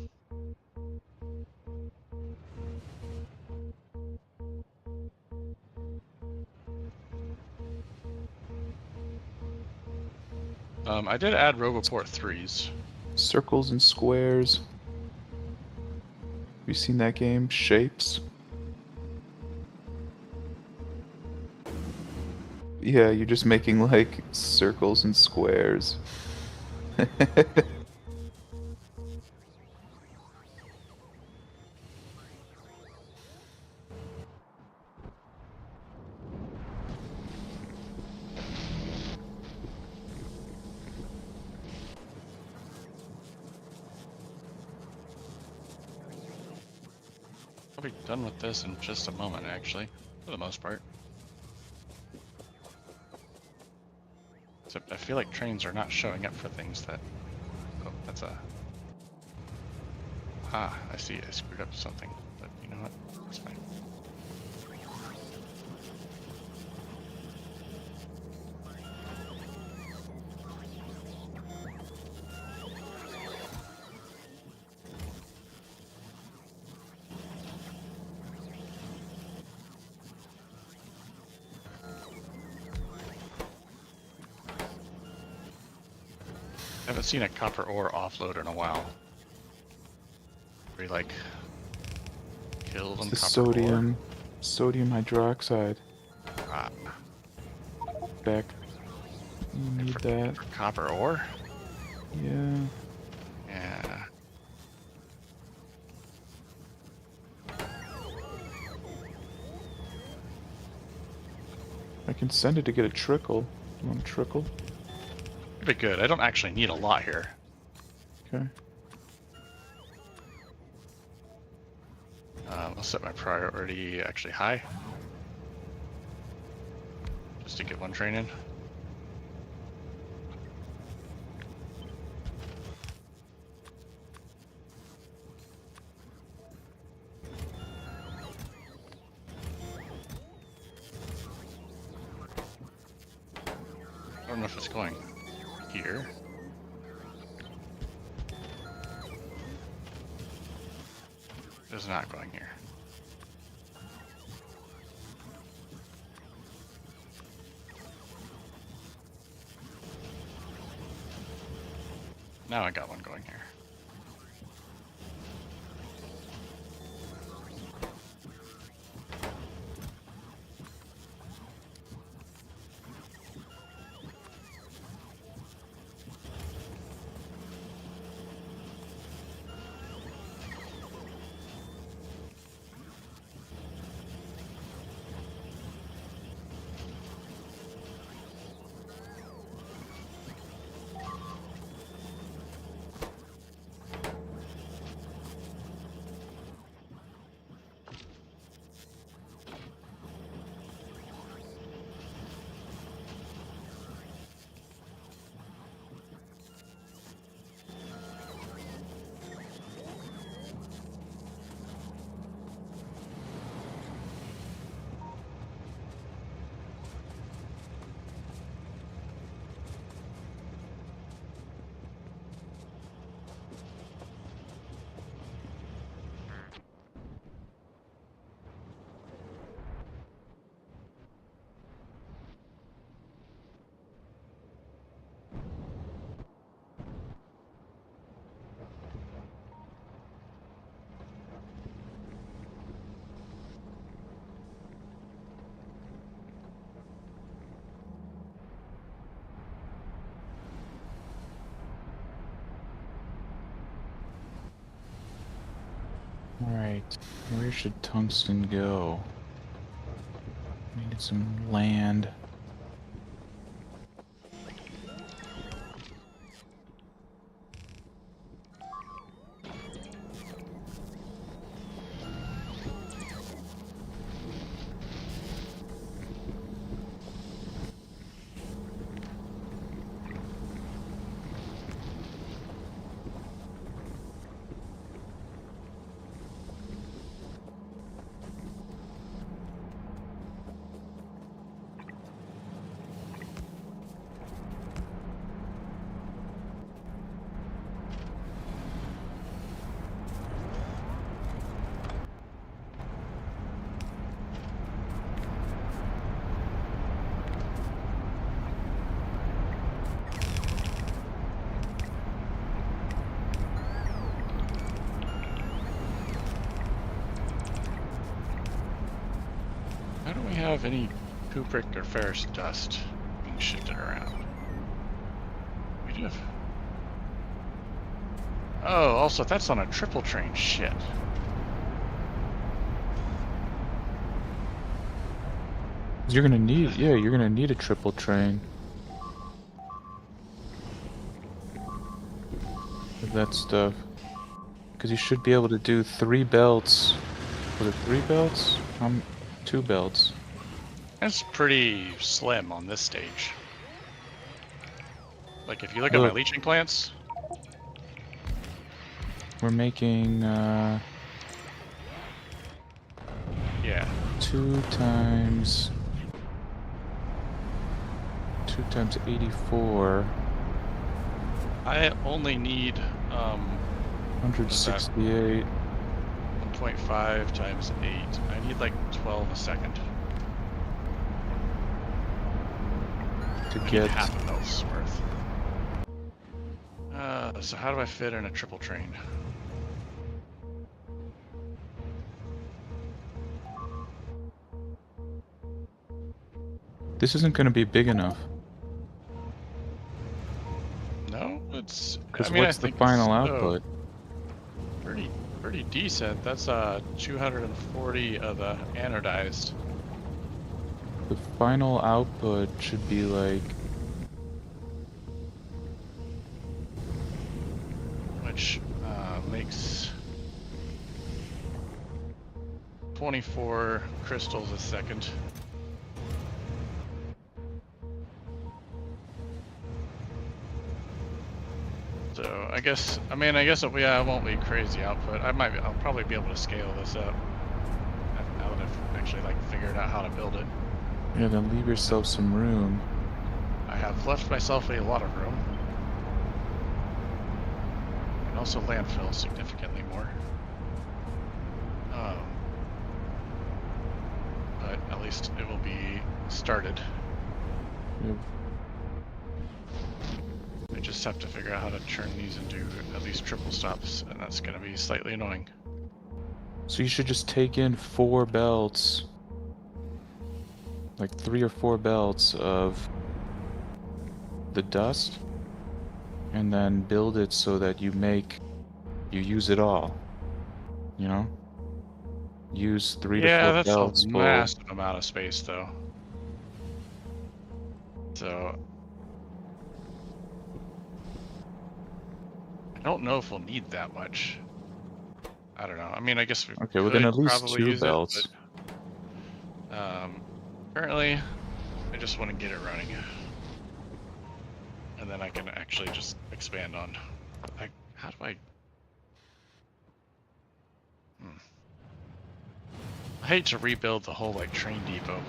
S3: I did add Roboport 3s.
S1: Circles and squares. Have you seen that game? Shapes? Yeah, you're just making like circles and squares.
S3: I'll be done with this in just a moment, actually, for the most part. Except I feel like trains are not showing up for things that... Oh, that's a... Ah, I see, I screwed up something, but you know what, it's fine. I haven't seen a copper ore offload in a while. We like kill them
S1: It's the
S3: copper
S1: sodium hydroxide.
S3: ore. Ah,
S1: Back. You need that.
S3: for copper ore?
S1: Yeah.
S3: Yeah.
S1: I can send it to get a trickle. You want a trickle?
S3: It'd be good. I don't actually need a lot here.
S1: Okay.
S3: I'll set my priority actually high. Just to get one train in. I don't know if it's going here. It's not going here. Now I got one going here.
S1: Alright, where should tungsten go? Needed some land.
S3: Why don't we have any cupric or ferrous dust being shifted around? We do have. Oh, also that's on a triple train. Shit.
S1: You're gonna need, yeah, you're gonna need a triple train. With that stuff. Because you should be able to do 3 belts. Was it 3 belts? 2 belts.
S3: That's pretty slim on this stage. Like if you look at my
S1: Look.
S3: leaching plants,
S1: We're making,
S3: yeah.
S1: 2 times 84.
S3: I only need
S1: 168.
S3: 1.5 times 8. I need like 12 a second.
S1: To
S3: I need
S1: get
S3: half a belt's worth. So how do I fit in a triple train?
S1: this isn't going to be big enough.
S3: No, it's.
S1: Because
S3: I mean,
S1: what's
S3: I
S1: the
S3: think
S1: final
S3: it's,
S1: output?
S3: pretty decent. That's 240 of the anodized.
S1: The final output should be like,
S3: Which makes 24 crystals a second. So I guess I won't be crazy output. I'll probably be able to scale this up now that I've actually like figured out how to build it.
S1: yeah, then leave yourself some room.
S3: I have left myself a lot of room. And also landfill significantly more. But at least it will be started.
S1: Yep.
S3: I just have to figure out how to turn these into at least triple stops, and that's going to be slightly annoying.
S1: So you should just take in 4 belts, like 3 or 4 belts of the dust, and then build it so that you use it all. You know? Use 3 to 4
S3: That's
S1: belts
S3: a
S1: full.
S3: massive amount of space, though. So I don't know if we'll need that much. I don't know. I mean, I guess we
S1: Okay, well then at
S3: could
S1: least
S3: probably
S1: 2
S3: use
S1: belts.
S3: it, but currently I just want to get it running, and then I can actually just expand on. How do I? I hate to rebuild the whole like train depot.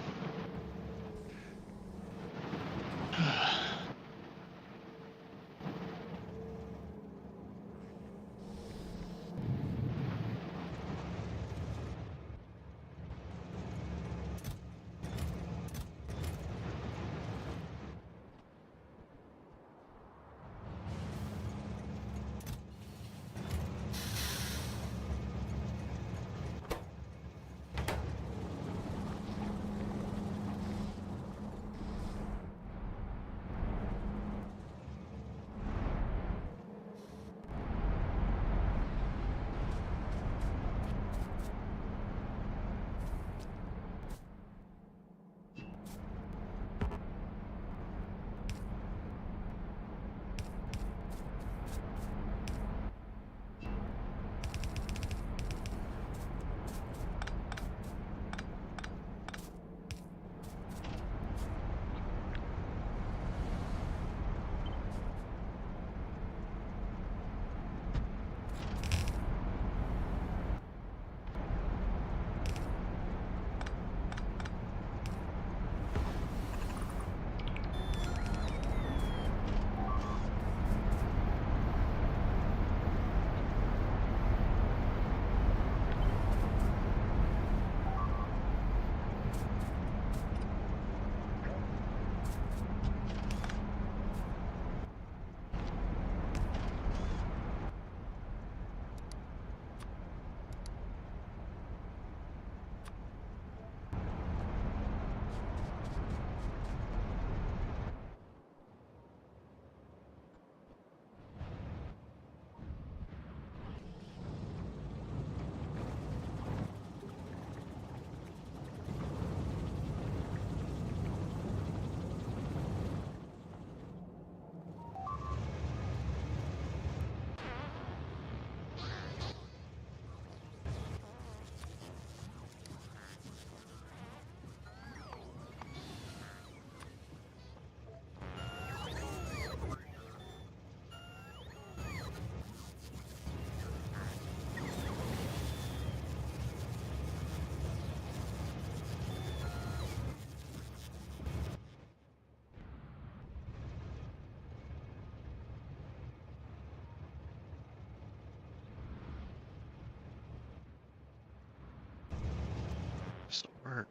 S3: work.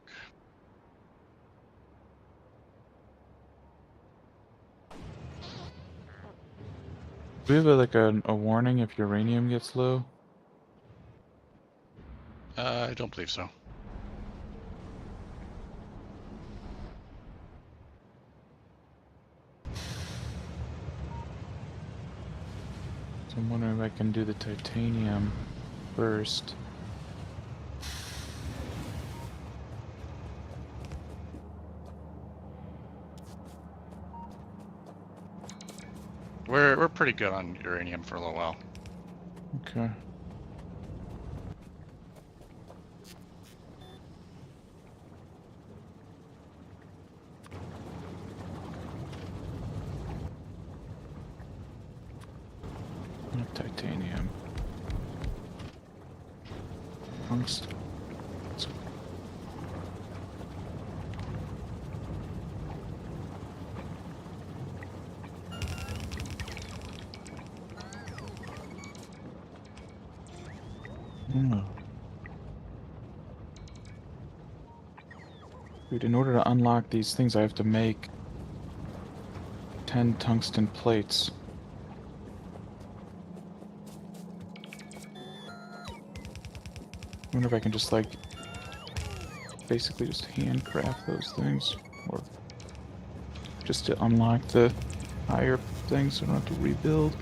S1: Do we have a warning if uranium gets low?
S3: I don't believe so.
S1: So I'm wondering if I can do the titanium first.
S3: We're pretty good on uranium for a little while.
S1: Okay. Titanium. Tungsten. Oh. Dude, in order to unlock these things, I have to make 10 tungsten plates. I wonder if I can just, like, basically just handcraft those things. Or just to unlock the higher things so I don't have to rebuild.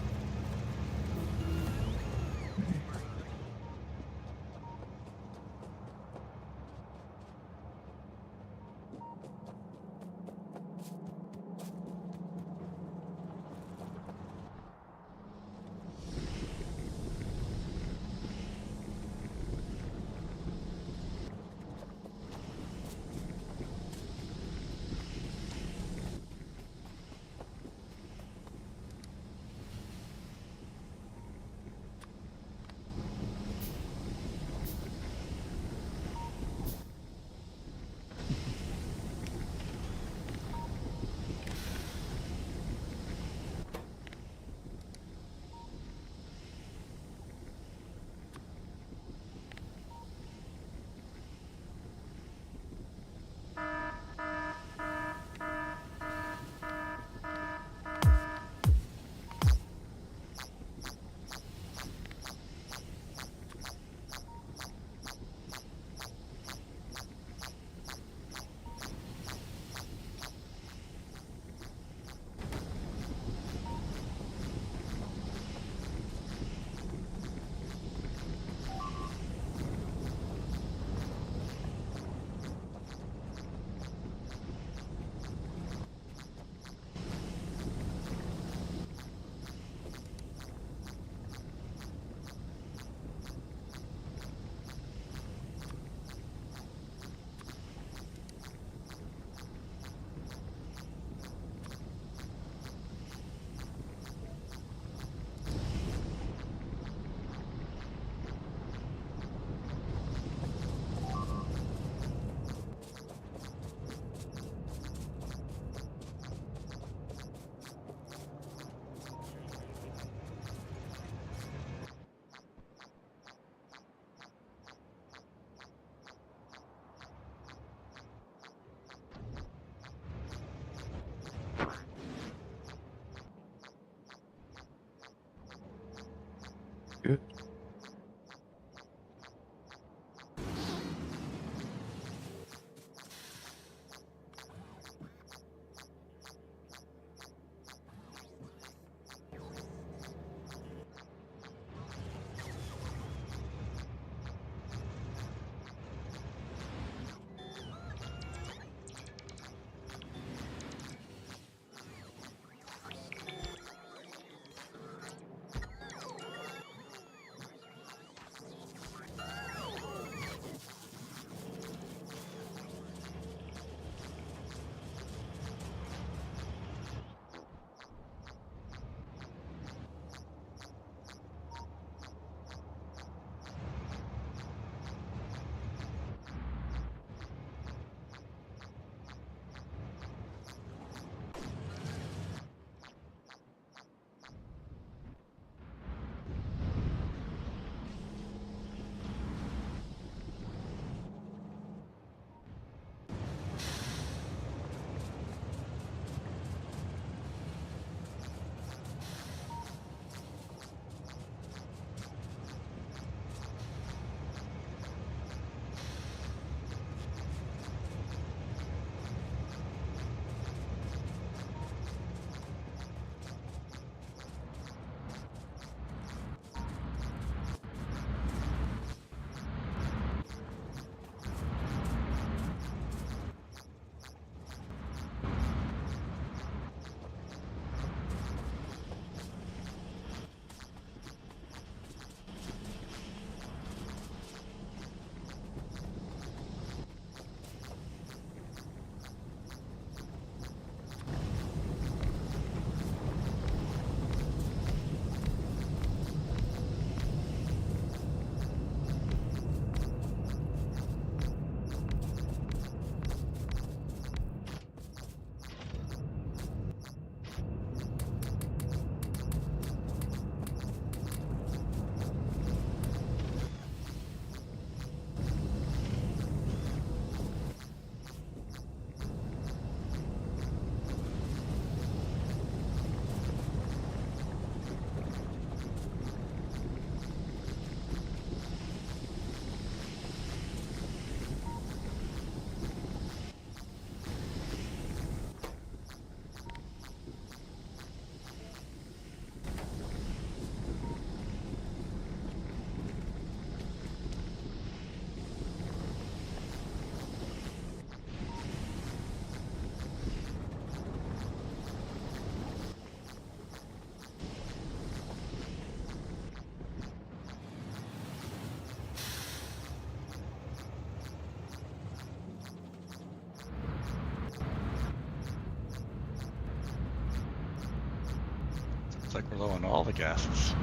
S3: like we're low on all the gases.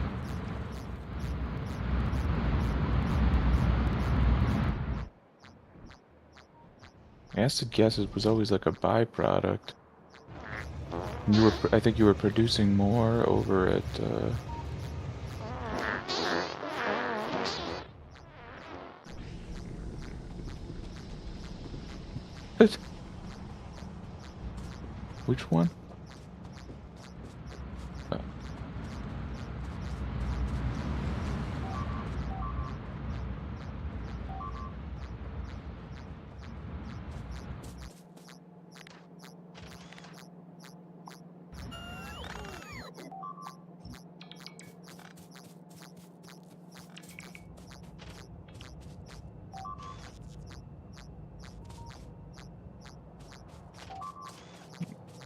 S1: Acid gases was always like a byproduct. You were, I think you were producing more over at, What? Which one? Oh.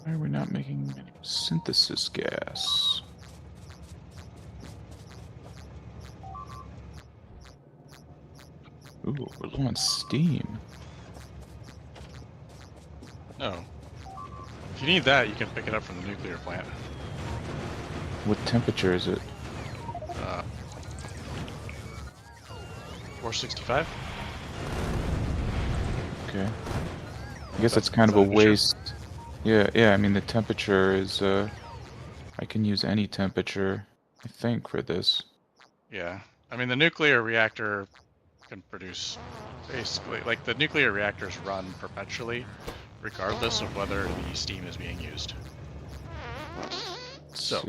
S1: Why are we not making any synthesis gas? Ooh, we're low on steam.
S3: No. If you need that, you can pick it up from the nuclear plant.
S1: What temperature is it?
S3: 465?
S1: Okay. I guess that's kind of a waste. Yeah, I mean the temperature is, I can use any temperature, I think, for this.
S3: Yeah. I mean, the nuclear reactor can produce basically, like, the nuclear reactors run perpetually, regardless of whether the steam is being used. So,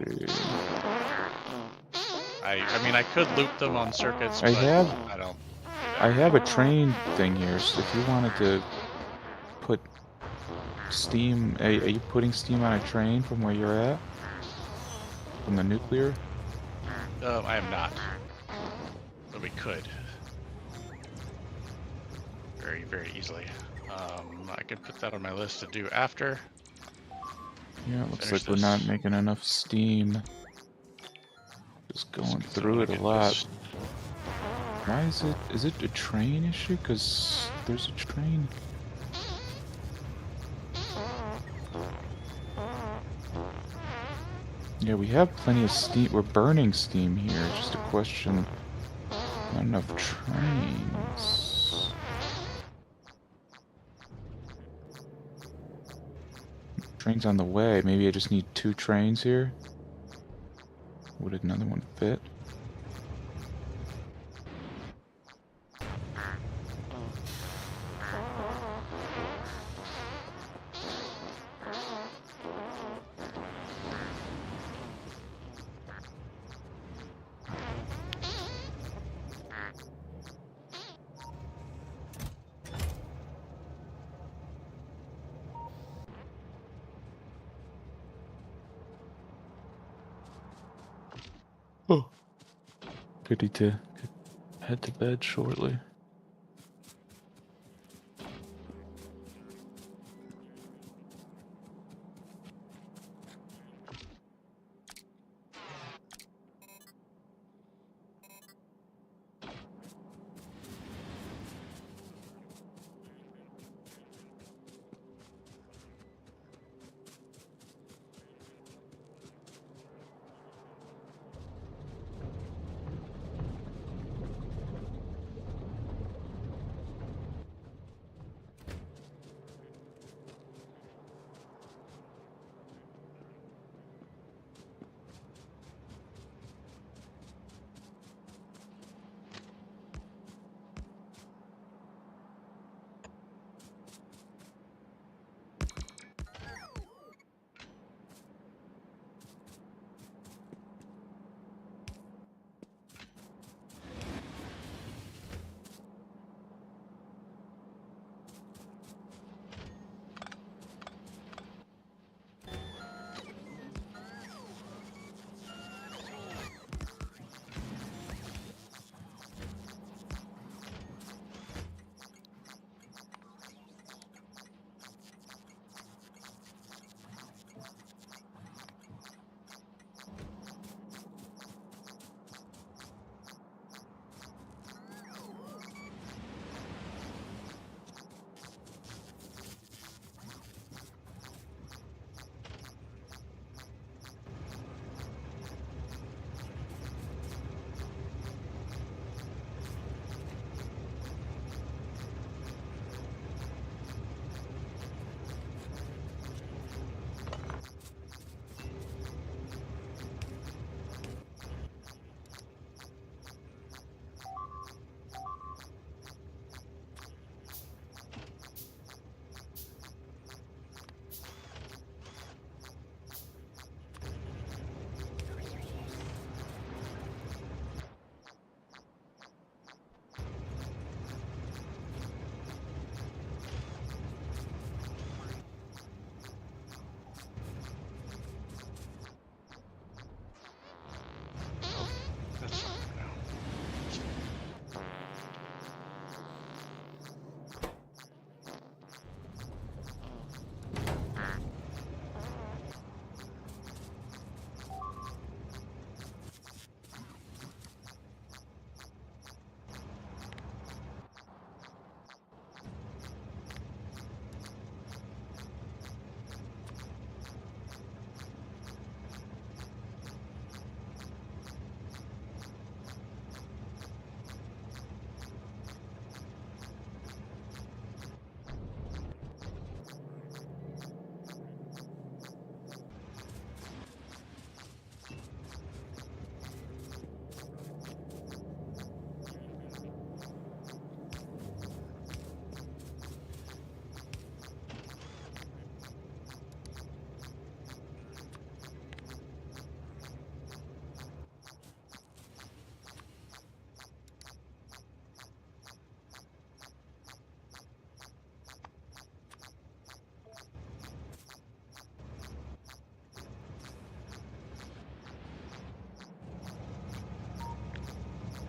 S3: I mean, I could loop them on circuits, but I don't.
S1: I have a train thing here, so if you wanted to put steam, are you putting steam on a train from where you're at? From the nuclear?
S3: I am not. But we could. Very, very easily. I could put that on my list to do after.
S1: Yeah, it looks like we're not making enough steam. Just going through it a lot. Why is it a train issue? Because there's a train. Yeah, we have plenty of steam. We're burning steam here. It's just a question. Not enough trains. Trains on the way. Maybe I just need 2 trains here. Would another one fit? Oh. Ready to head to bed shortly.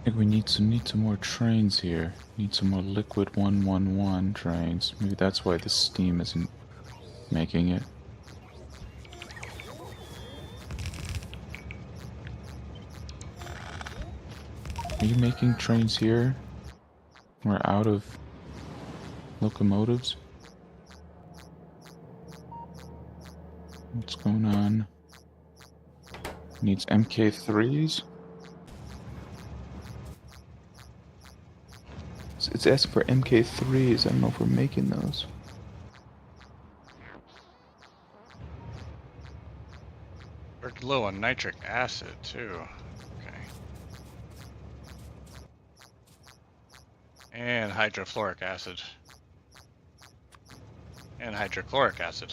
S1: I think we need some more trains here. Need some more liquid 111 trains. Maybe that's why the steam isn't making it. Are you making trains here? We're out of locomotives? What's going on? Needs MK3s? It's asking for MK3s. I don't know if we're making those.
S3: We're low on nitric acid too. Okay. And hydrofluoric acid. And hydrochloric acid.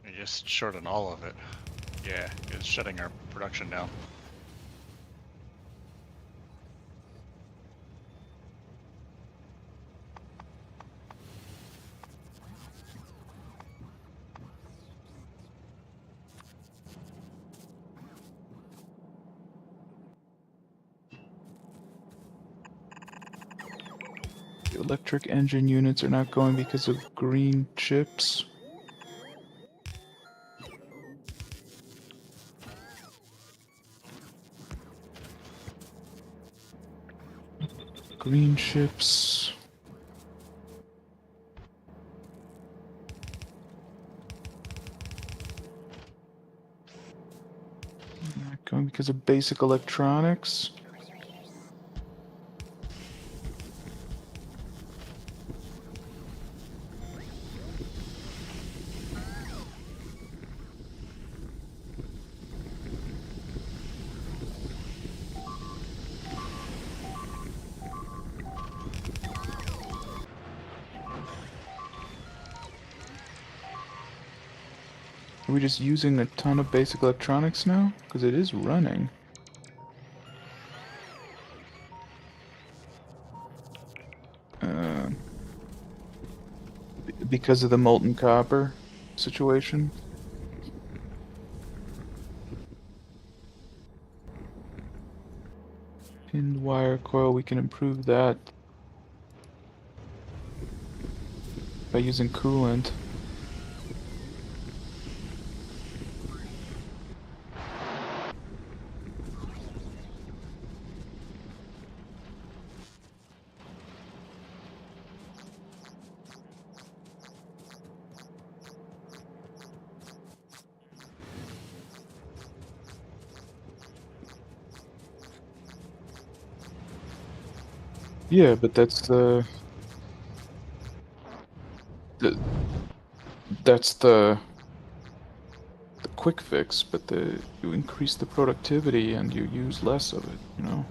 S3: We just short on all of it. Yeah, it's shutting our production down.
S1: The electric engine units are not going because of green chips. Green chips. Not going because of basic electronics. Are we just using a ton of basic electronics now? Because it is running. Because of the molten copper situation. Pinned wire coil, we can improve that by using coolant. Yeah, but that's the that's the quick fix, but you increase the productivity and you use less of it, you know?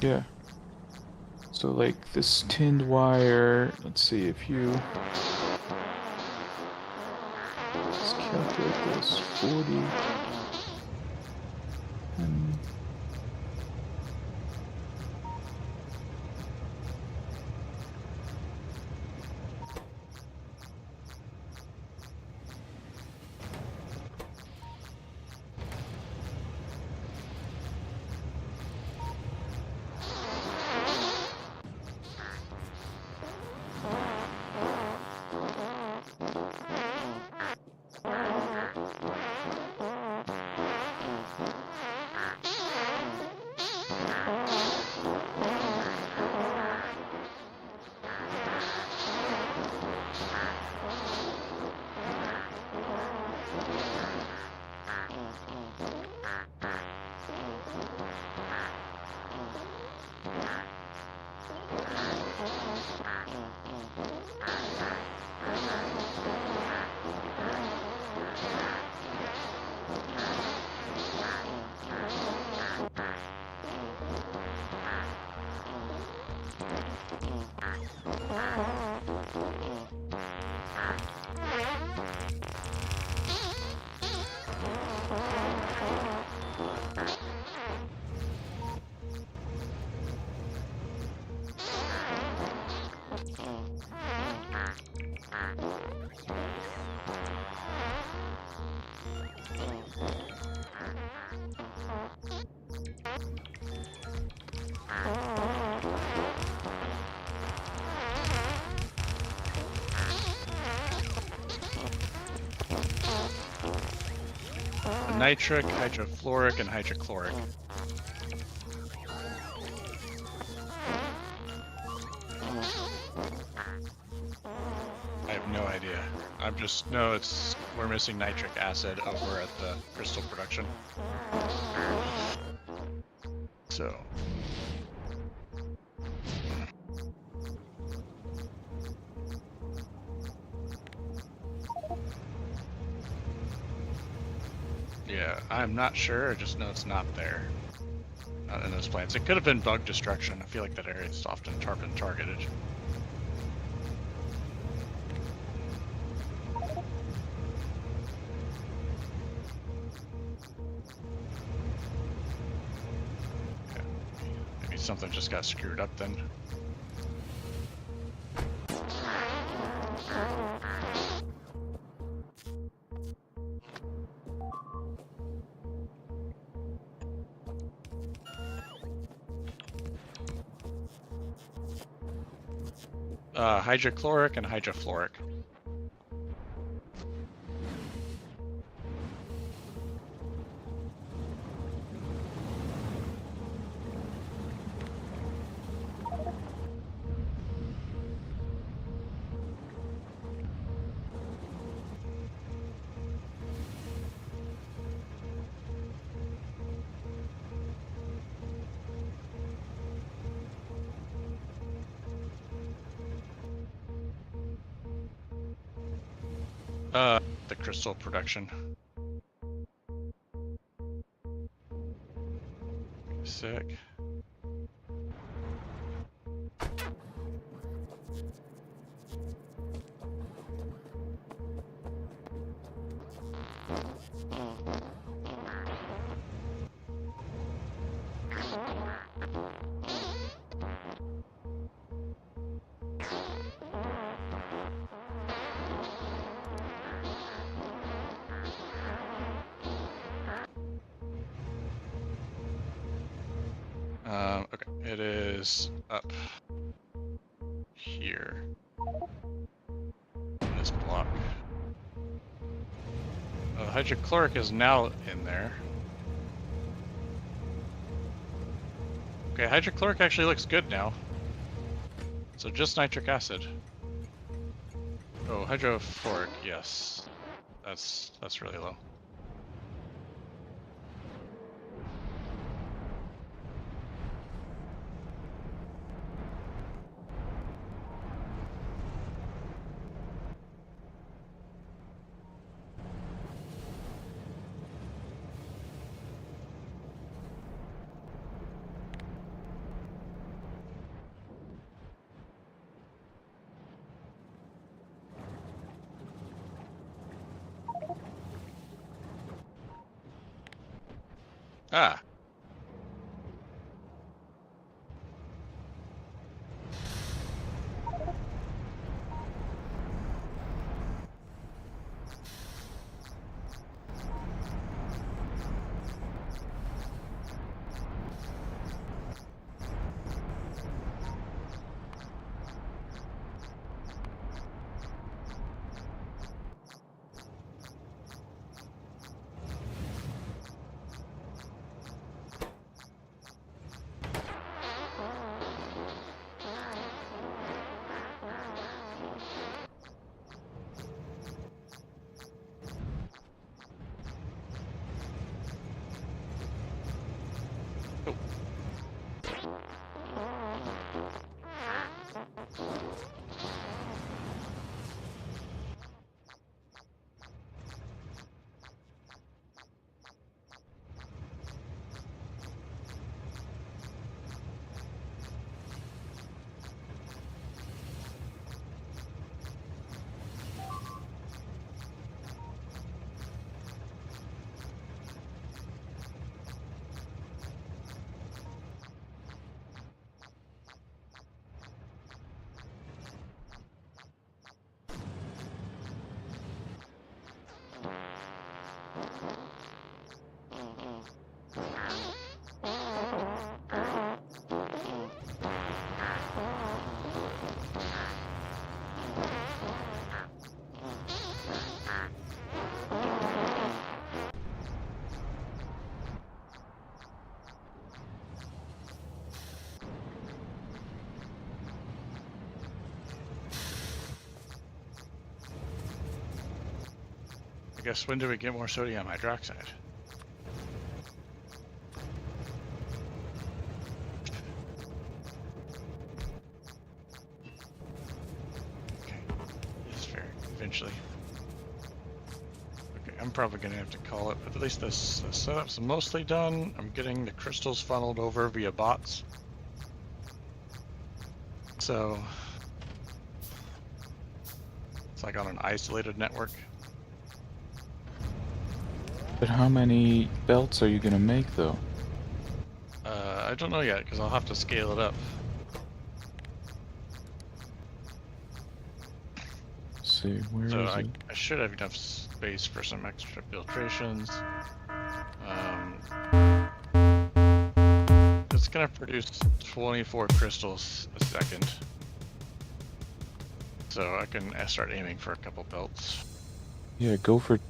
S1: Yeah. So like this tinned wire, let's see if you let's calculate this 40 and
S3: nitric, hydrofluoric, and hydrochloric. I have no idea. I just know we're missing nitric acid over at the crystal production. So. Yeah, I'm not sure. I just know it's not there. Not in those plants. It could have been bug destruction. I feel like that area is often been targeted. Yeah. Maybe something just got screwed up then. Hydrochloric and hydrofluoric. The crystal production. Sick. Okay, it is up here. In this block. Hydrochloric is now in there. Okay, hydrochloric actually looks good now. So just nitric acid. Oh, hydrofluoric, yes. That's really low. Ah. guess when do we get more sodium hydroxide? Okay, it's fair. Eventually. Okay, I'm probably gonna have to call it, but at least this setup's mostly done. I'm getting the crystals funneled over via bots. So it's like on an isolated network.
S1: But how many belts are you gonna make, though?
S3: I don't know yet, because I'll have to scale it up.
S1: Let's see, where is
S3: So
S1: it?
S3: I should have enough space for some extra filtrations. It's gonna produce 24 crystals a second. So I can start aiming for a couple belts.
S1: Yeah, go for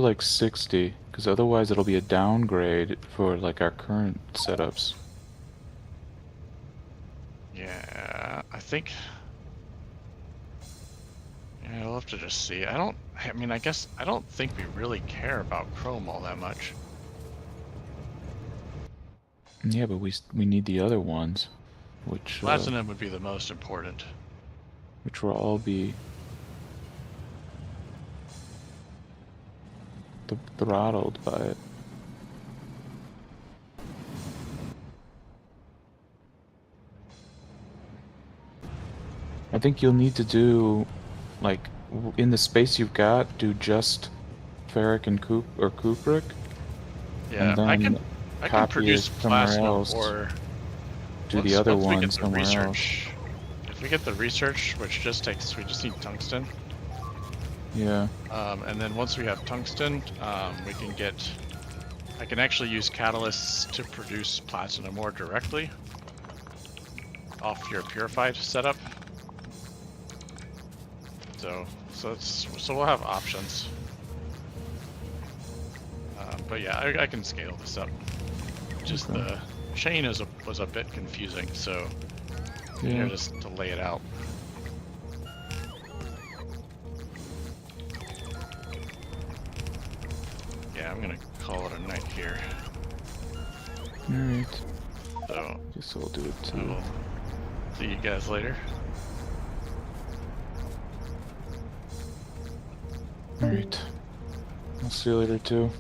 S1: like 60, because otherwise it'll be a downgrade for like our current setups.
S3: Yeah, I think. Yeah, I'll have to just see. I mean, I guess I don't think we really care about chrome all that much.
S1: Yeah, but we need the other ones, which
S3: Platinum would be the most important.
S1: which will all be throttled by it. I think you'll need to do, like, in the space you've got, do just ferric and cupric.
S3: Yeah,
S1: and then
S3: I can
S1: copy
S3: produce
S1: it somewhere
S3: platinum
S1: else.
S3: or
S1: Do the other
S3: once we get
S1: ones
S3: the
S1: somewhere else.
S3: research. If we get the research, which just takes, we just need tungsten.
S1: Yeah.
S3: And then once we have tungsten, we can get. I can actually use catalysts to produce platinum ore directly off your purified setup. So we'll have options. But yeah, I can scale this up. Just
S1: Okay.
S3: the chain was a bit confusing, so
S1: Yeah.
S3: just to lay it out. Yeah, I'm gonna call it a night here.
S1: Alright.
S3: So
S1: Guess I'll do it
S3: I
S1: too.
S3: will see you guys later.
S1: Alright. I'll see you later too.